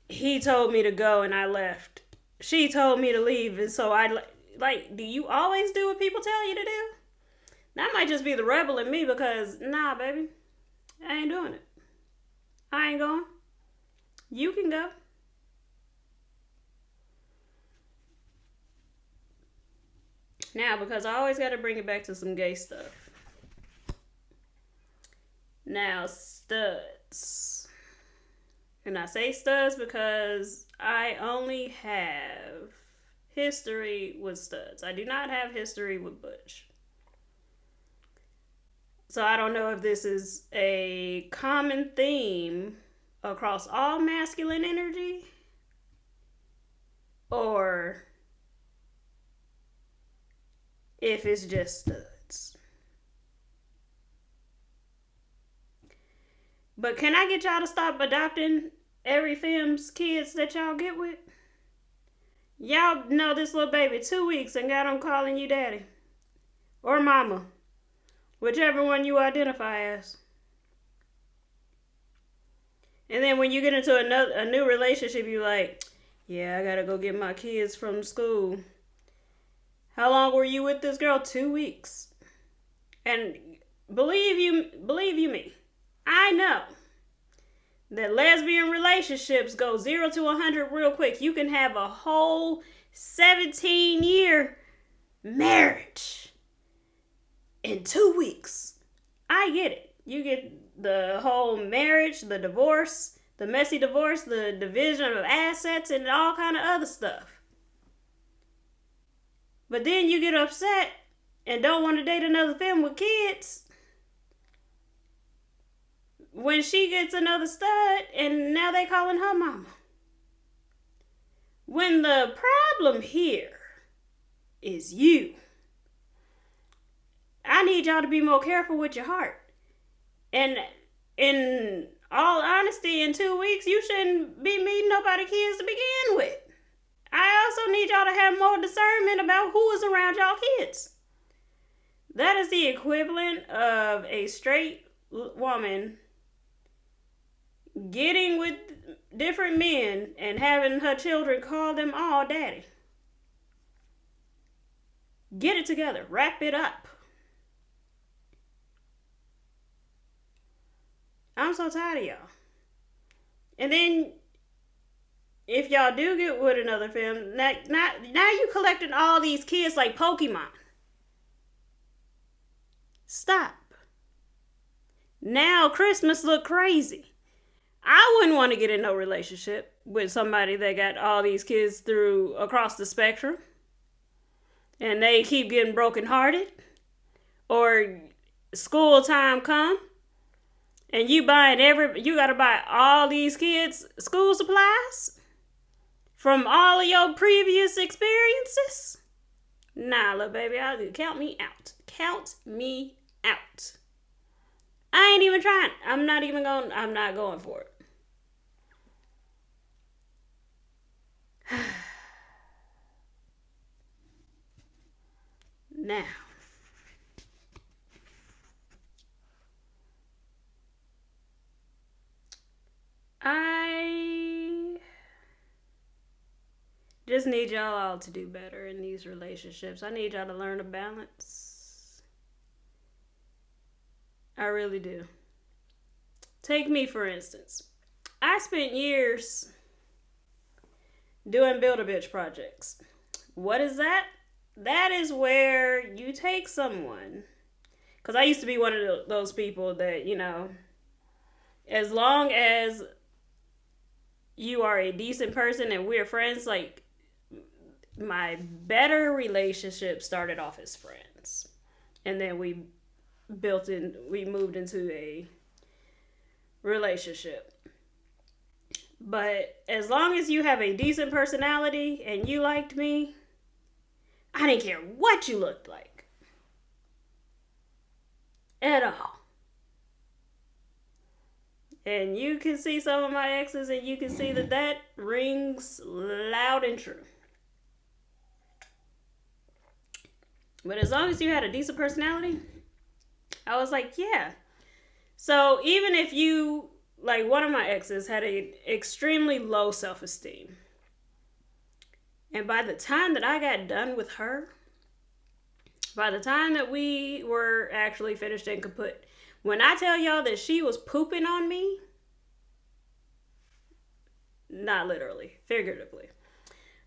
he told me to go and I left. She told me to leave and so I like, do you always do what people tell you to do? That might just be the rebel in me because, nah, baby, I ain't doing it. I ain't going. You can go. Now, because I always got to bring it back to some gay stuff. Now, studs. And I say studs because I only have history with studs. I do not have history with butch. So I don't know if this is a common theme across all masculine energy or if it's just studs. But can I get y'all to stop adopting every femme's kids that y'all get with? Y'all know this little baby 2 weeks and got him calling you daddy or mama. Whichever one you identify as. And then when you get into a new relationship, you're like, yeah, I gotta go get my kids from school. How long were you with this girl? 2 weeks. And believe you me, I know that lesbian relationships go 0 to 100 real quick. You can have a whole 17-year marriage in 2 weeks. I get it. You get the whole marriage, the divorce, the messy divorce, the division of assets, and all kind of other stuff. But then you get upset and don't want to date another femme with kids when she gets another stud and now they calling her mama. When the problem here is you. I need y'all to be more careful with your heart. And in all honesty, in 2 weeks, you shouldn't be meeting nobody kids to begin with. I also need y'all to have more discernment about who is around y'all kids. That is the equivalent of a straight woman getting with different men and having her children call them all daddy. Get it together. Wrap it up. I'm so tired of y'all. And then, if y'all do get with another femme, now you collecting all these kids like Pokemon. Stop. Now Christmas look crazy. I wouldn't want to get in no relationship with somebody that got all these kids through across the spectrum. And they keep getting brokenhearted. Or school time come. And you gotta buy all these kids school supplies from all of your previous experiences? Nah, little baby, count me out. Count me out. I ain't even trying. I'm not going for it. Now, I just need y'all all to do better in these relationships. I need y'all to learn to balance. I really do. Take me, for instance. I spent years doing Build-A-Bitch projects. What is that? That is where you take someone. Because I used to be one of those people that, as long as you are a decent person and we're friends, like, my better relationship started off as friends. And then we moved into a relationship. But as long as you have a decent personality and you liked me, I didn't care what you looked like. At all. And you can see some of my exes and you can see that rings loud and true. But as long as you had a decent personality, I was like, yeah. So even if you, like one of my exes had an extremely low self-esteem. And by the time that I got done with her, by the time that we were actually finished and kaput, when I tell y'all that she was pooping on me, not literally, figuratively.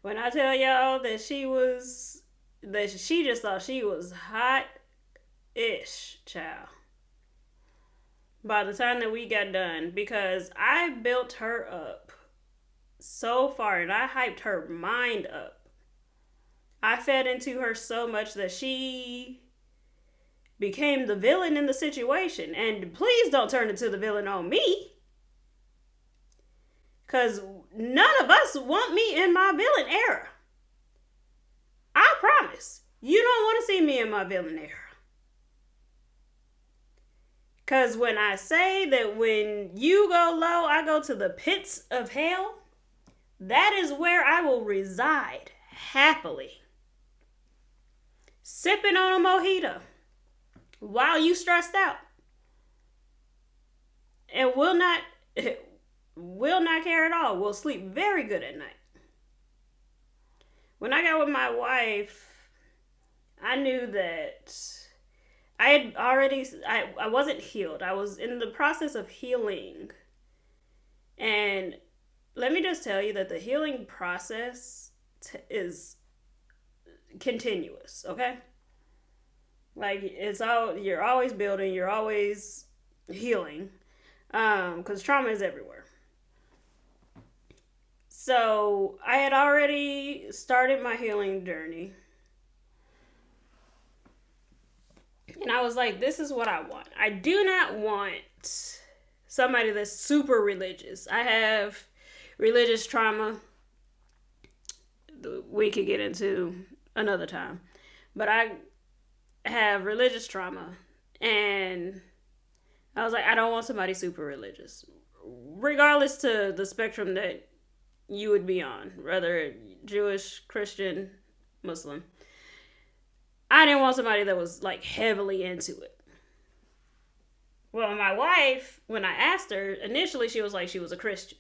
When I tell y'all that she just thought she was hot-ish, child. By the time that we got done, because I built her up so far and I hyped her mind up. I fed into her so much that she became the villain in the situation. And please don't turn into the villain on me. Because none of us want me in my villain era. I promise. You don't want to see me in my villain era. Because when I say that when you go low, I go to the pits of hell, that is where I will reside happily. Sipping on a mojito while you stressed out. And will not care at all. Will sleep very good at night. When I got with my wife, I knew that I wasn't healed. I was in the process of healing. And let me just tell you that the healing process is continuous, okay? Like, you're always building, you're always healing, because trauma is everywhere. So I had already started my healing journey. And I was like, this is what I want. I do not want somebody that's super religious. I have religious trauma. We could get into another time. But I have religious trauma. And I was like, I don't want somebody super religious. Regardless to the spectrum that you would be on. Whether Jewish, Christian, Muslim. I didn't want somebody that was like heavily into it. Well, my wife, when I asked her, initially she was like she was a Christian.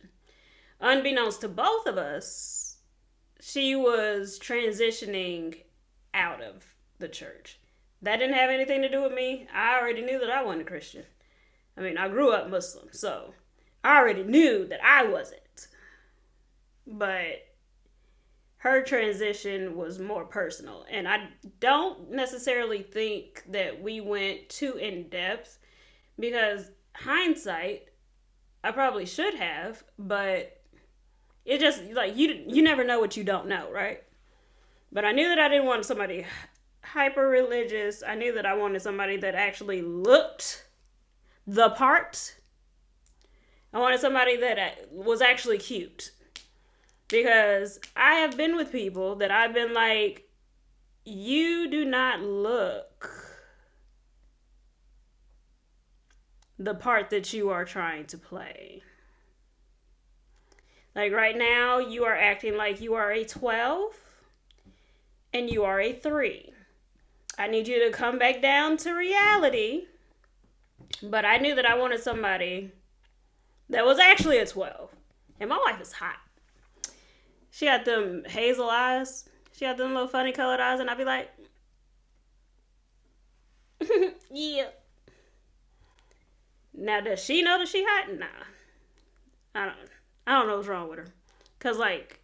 Unbeknownst to both of us, she was transitioning out of the church. That didn't have anything to do with me. I already knew that I wasn't a Christian. I mean, I grew up Muslim, so I already knew that I wasn't. But her transition was more personal. And I don't necessarily think that we went too in depth because hindsight, I probably should have, but it just like you never know what you don't know, right? But I knew that I didn't want somebody hyper religious. I knew that I wanted somebody that actually looked the part. I wanted somebody that was actually cute. Because I have been with people that I've been like, you do not look the part that you are trying to play. Like right now, you are acting like you are a 12 and you are a 3. I need you to come back down to reality. But I knew that I wanted somebody that was actually a 12. And my wife is hot. She got them hazel eyes. She got them little funny colored eyes. And I'd be like, yeah. Now, does she know that she hot? Nah. I don't know what's wrong with her. Because, like,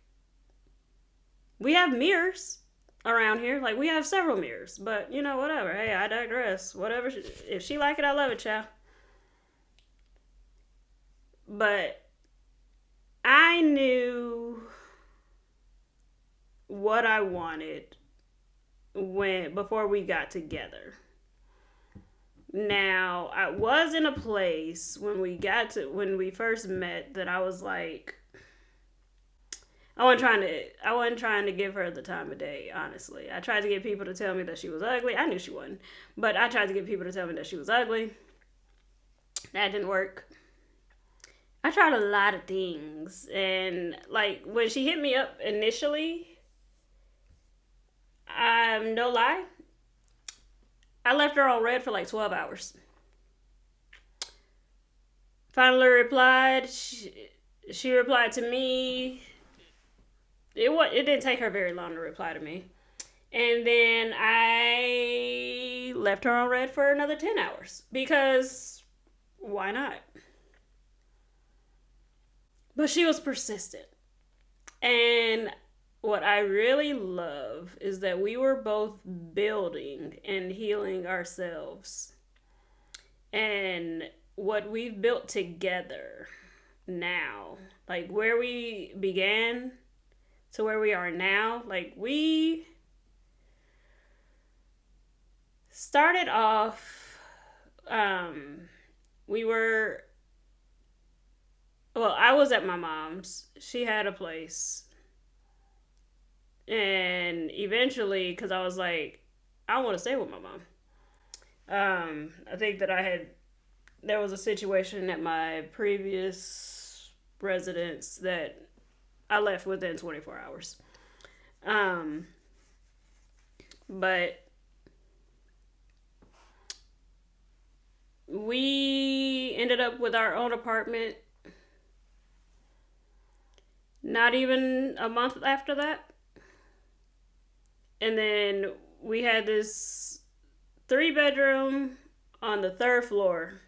We have mirrors around here. Like, we have several mirrors. But, whatever. Hey, I digress. Whatever. If she like it, I love it, child. But I knew what I wanted before we got together. Now, I was in a place when we first met that I was like, I wasn't trying to give her the time of day, honestly. I tried to get people to tell me that she was ugly. I knew she wasn't, but I tried to get people to tell me that she was ugly. That didn't work. I tried a lot of things, and like when she hit me up initially, no lie, I left her on red for like 12 hours. Finally replied. She replied to me. It didn't take her very long to reply to me. And then I left her on red for another 10 hours. Because why not? But she was persistent. And what I really love is that we were both building and healing ourselves. And what we've built together now, like where we began to where we are now, like we started off, we were, well, I was at my mom's. She had a place. And eventually, because I was like, I want to stay with my mom. I think that there was a situation at my previous residence that I left within 24 hours. But we ended up with our own apartment not even a month after that. And then we had this 3-bedroom on the 3rd floor.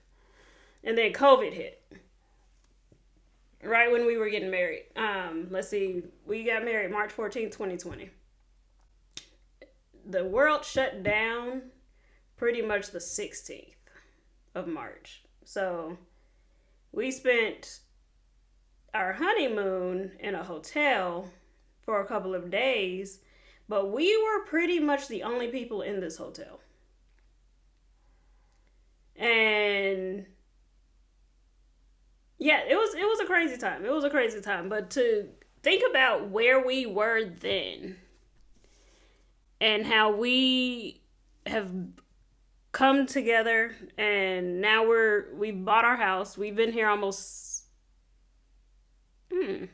And then COVID hit. Right when we were getting married. Let's see. We got married March 14th, 2020. The world shut down pretty much the 16th of March. So we spent our honeymoon in a hotel for a couple of days. But we were pretty much the only people in this hotel. And yeah, it was a crazy time. It was a crazy time. But to think about where we were then and how we have come together, and now we bought our house. We've been here almost,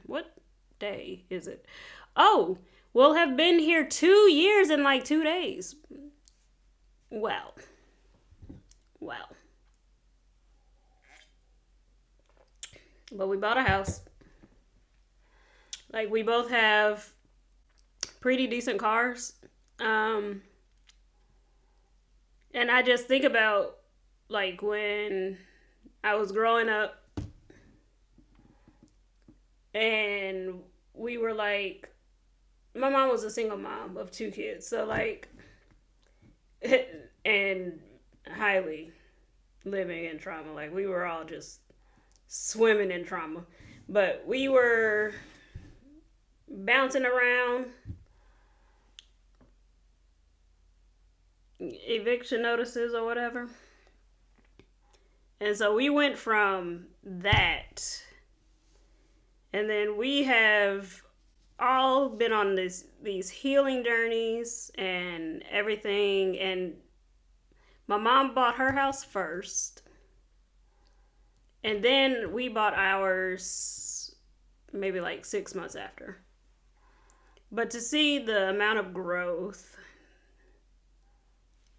what day is it? Oh, we'll have been here 2 years in like 2 days. Well. But we bought a house. Like, we both have pretty decent cars. And I just think about, like, when I was growing up and we were like, my mom was a single mom of 2 kids. So, like, and highly living in trauma. Like, we were all just swimming in trauma. But we were bouncing around, eviction notices or whatever. And so we went from that. And then we have all been on these healing journeys and everything. And my mom bought her house first. And then we bought ours maybe like 6 months after. But to see the amount of growth,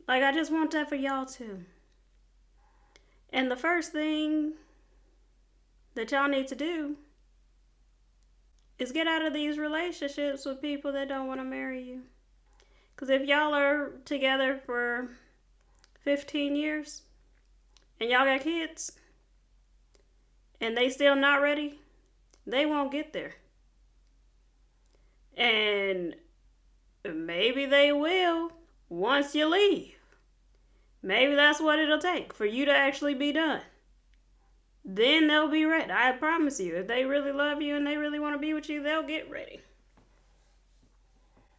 like, I just want that for y'all too. And the first thing that y'all need to do is get out of these relationships with people that don't want to marry you. Because if y'all are together for 15 years and y'all got kids and they still not ready, they won't get there. And maybe they will once you leave. Maybe that's what it'll take for you to actually be done. Then they'll be ready. I promise you, if they really love you and they really want to be with you, they'll get ready.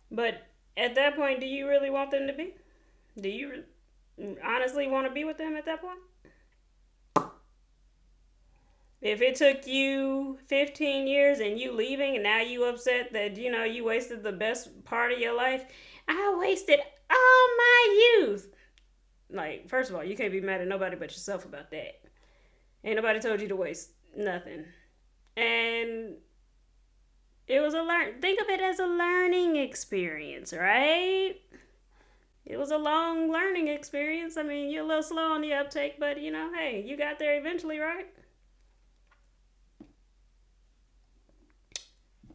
But at that point, do you really want them to be? Do you honestly want to be with them at that point? If it took you 15 years and you leaving and now you upset that, you wasted the best part of your life, I wasted all my youth. Like, first of all, you can't be mad at nobody but yourself about that. Ain't nobody told you to waste nothing. And it was think of it as a learning experience, right? It was a long learning experience. I mean, you're a little slow on the uptake, but hey, you got there eventually, right?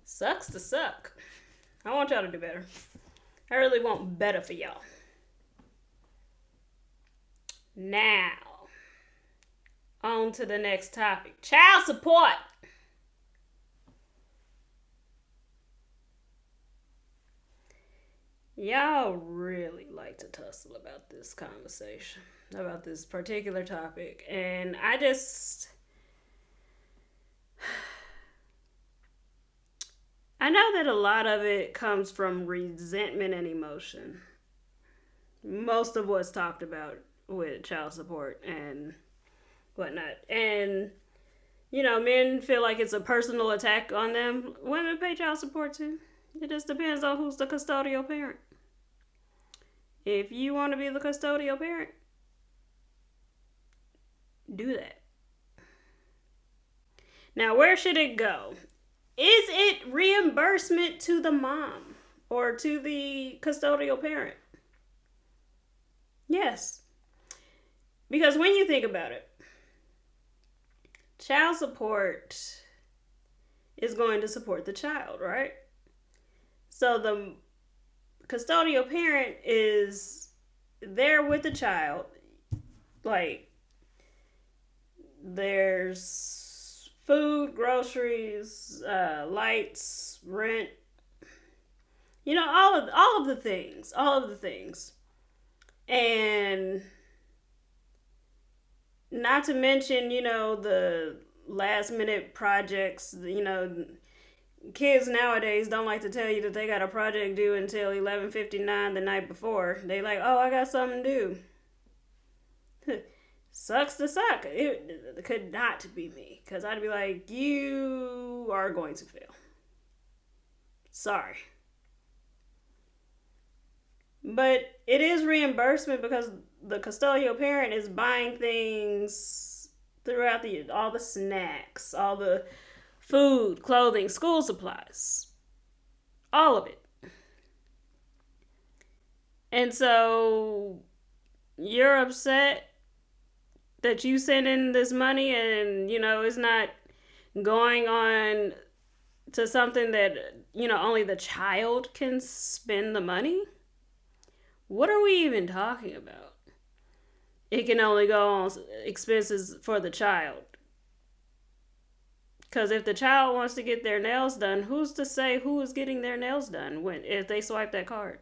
Sucks to suck. I want y'all to do better. I really want better for y'all. Now, on to the next topic. Child support. Y'all really like to tussle about this conversation, about this particular topic. And I know that a lot of it comes from resentment and emotion. Most of what's talked about with child support and whatnot. And, men feel like it's a personal attack on them. Women pay child support too. It just depends on who's the custodial parent. If you want to be the custodial parent, do that. Now, where should it go? Is it reimbursement to the mom or to the custodial parent? Yes. Because when you think about it, child support is going to support the child, right? So the custodial parent is there with the child. Like, there's food, groceries, lights, rent, all of the things. And not to mention, the last minute projects, kids nowadays don't like to tell you that they got a project due until 11:59 the night before. They like, oh, I got something due. Sucks to suck. It could not be me, because I'd be like, you are going to fail. Sorry. But it is reimbursement because the custodial parent is buying things throughout all the snacks, all the food, clothing, school supplies, all of it. And so you're upset that you sent in this money and, it's not going on to something that, only the child can spend the money? What are we even talking about? It can only go on expenses for the child. Because if the child wants to get their nails done, who's to say who is getting their nails done if they swipe that card?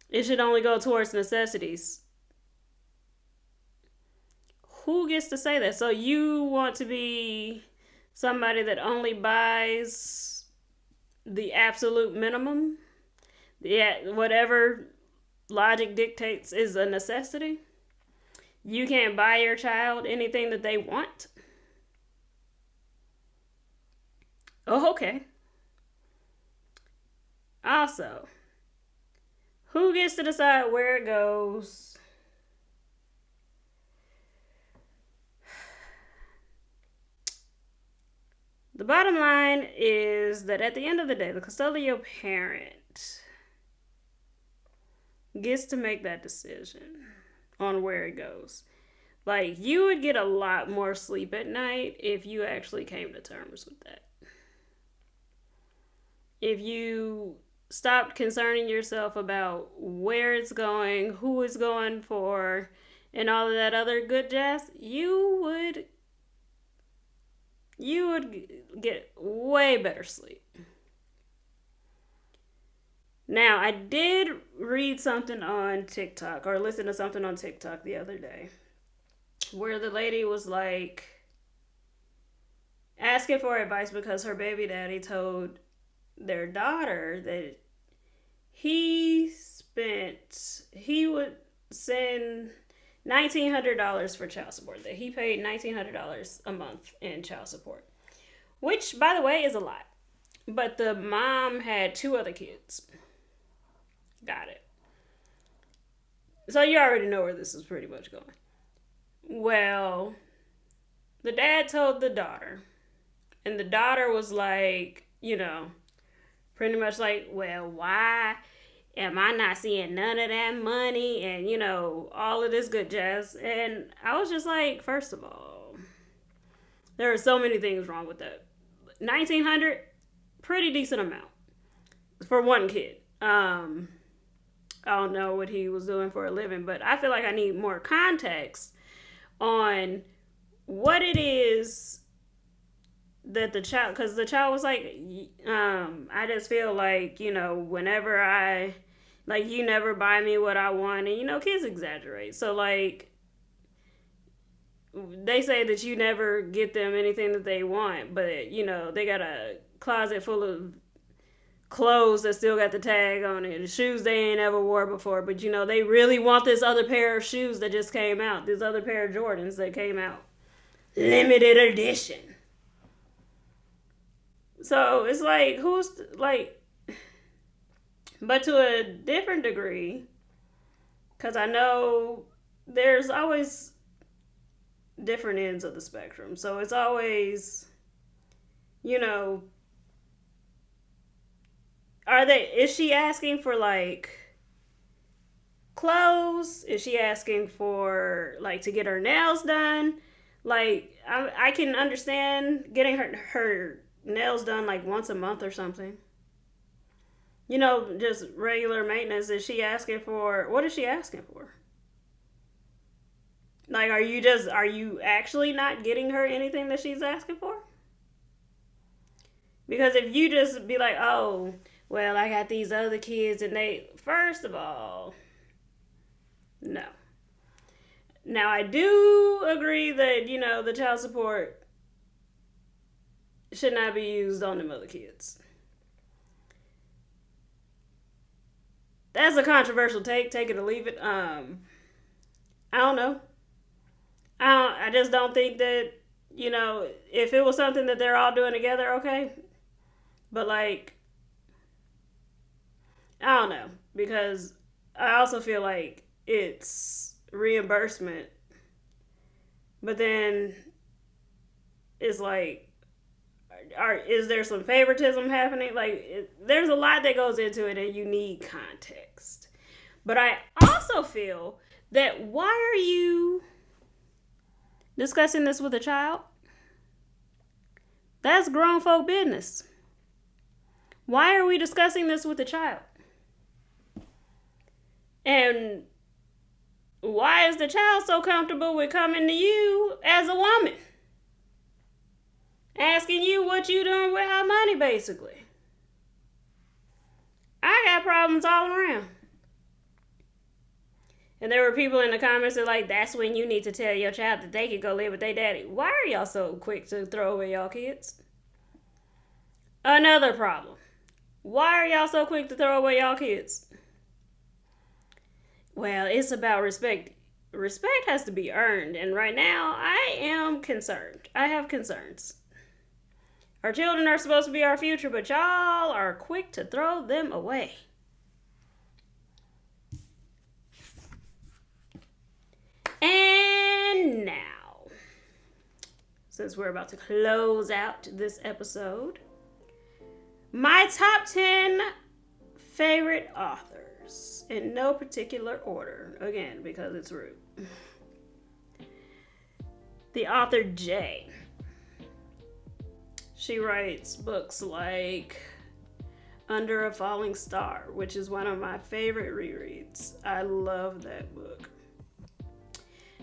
It should only go towards necessities. Who gets to say that? So you want to be somebody that only buys the absolute minimum? Yeah, whatever logic dictates is a necessity? You can't buy your child anything that they want? Oh, okay. Also, who gets to decide where it goes? The bottom line is that at the end of the day, the custodial parent gets to make that decision on where it goes. Like, you would get a lot more sleep at night if you actually came to terms with that. If you stopped concerning yourself about where it's going, who it's going for, and all of that other good jazz, you would get way better sleep. Now, I did read something on TikTok or listen to something on TikTok the other day where the lady was like asking for advice because her baby daddy told their daughter that he would send $1,900 for child support, that he paid $1,900 a month in child support, which, by the way, is a lot. But the mom had two other kids. Got it. So you already know where this is pretty much going. Well, the dad told the daughter, and the daughter was like, pretty much like, well, why am I not seeing none of that money? And, all of this good jazz. And I was just like, first of all, there are so many things wrong with that. 1,900, pretty decent amount for one kid. I don't know what he was doing for a living, but I feel like I need more context on what it is that the child, because the child was like, I just feel like, whenever you never buy me what I want, and, kids exaggerate. So, like, they say that you never get them anything that they want, but, they got a closet full of clothes that still got the tag on it, the shoes they ain't ever wore before, but they really want this other pair of shoes that just came out, this other pair of Jordans that came out, limited edition. So it's like, but to a different degree, because I know there's always different ends of the spectrum, so it's always, is she asking for like clothes? Is she asking for like to get her nails done? Like, I can understand getting her nails done like once a month or something. Just regular maintenance. Is she asking for, what is she asking for? Like, are you actually not getting her anything that she's asking for? Because if you just be like, oh, well, I got these other kids and first of all, no. Now, I do agree that, the child support should not be used on them other kids. That's a controversial take it or leave it. I don't know. I just don't think that, if it was something that they're all doing together, okay. But, like, I don't know, because I also feel like it's reimbursement, but then it's like, is there some favoritism happening? Like, there's a lot that goes into it, and you need context. But I also feel that, why are you discussing this with a child? That's grown folk business. Why are we discussing this with a child? And why is the child so comfortable with coming to you as a woman? Asking you what you doing with her money, basically. I got problems all around. And there were people in the comments that like, that's when you need to tell your child that they can go live with their daddy. Why are y'all so quick to throw away y'all kids? Another problem. Why are y'all so quick to throw away y'all kids? Well, it's about respect. Respect has to be earned. And right now, I am concerned. I have concerns. Our children are supposed to be our future, but y'all are quick to throw them away. And now, since we're about to close out this episode, my top 10 favorite authors, in no particular order, again, because it's rude. The author J. She writes books like Under a Falling Star, which is one of my favorite rereads. I love that book.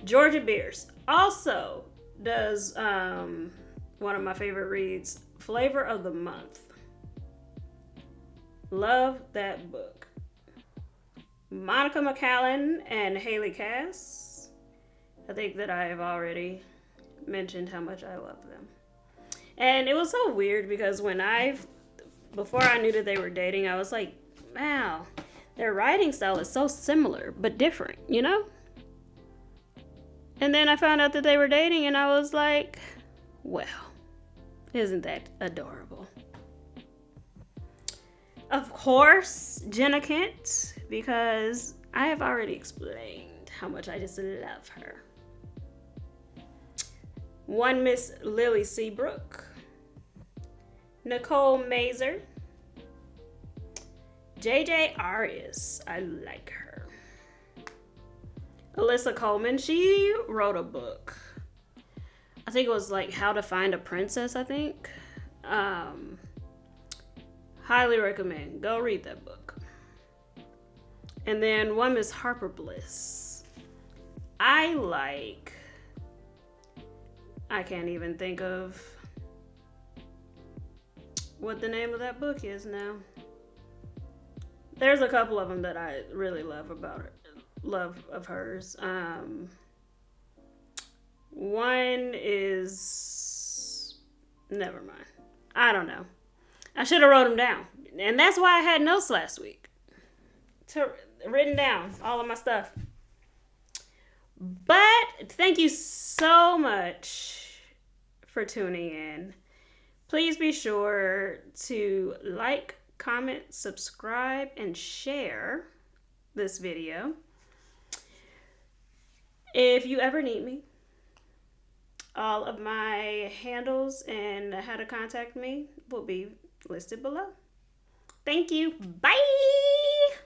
Georgia Beers also does one of my favorite reads, Flavor of the Month. Love that book. Monica McCallan and Haley Cass. I think that I have already mentioned how much I love them. And it was so weird because before I knew that they were dating, I was like, wow, their writing style is so similar, but different, you know? And then I found out that they were dating, and I was like, well, isn't that adorable? Of course, Jenna Kent, because I have already explained how much I just love her. One Miss Lily Seabrook. Nicole Mazer. JJ Arias. I like her. Alyssa Coleman. She wrote a book. I think it was like How to Find a Princess, I think. Highly recommend. Go read that book. And then one Miss Harper Bliss. I can't even think of what the name of that book is now. There's a couple of them that I really love of hers. One is, never mind. I don't know. I should have wrote them down. And that's why I had notes last week. Written down all of my stuff. But thank you so much for tuning in. Please be sure to like, comment, subscribe, and share this video. If you ever need me, all of my handles and how to contact me will be listed below. Thank you. Bye.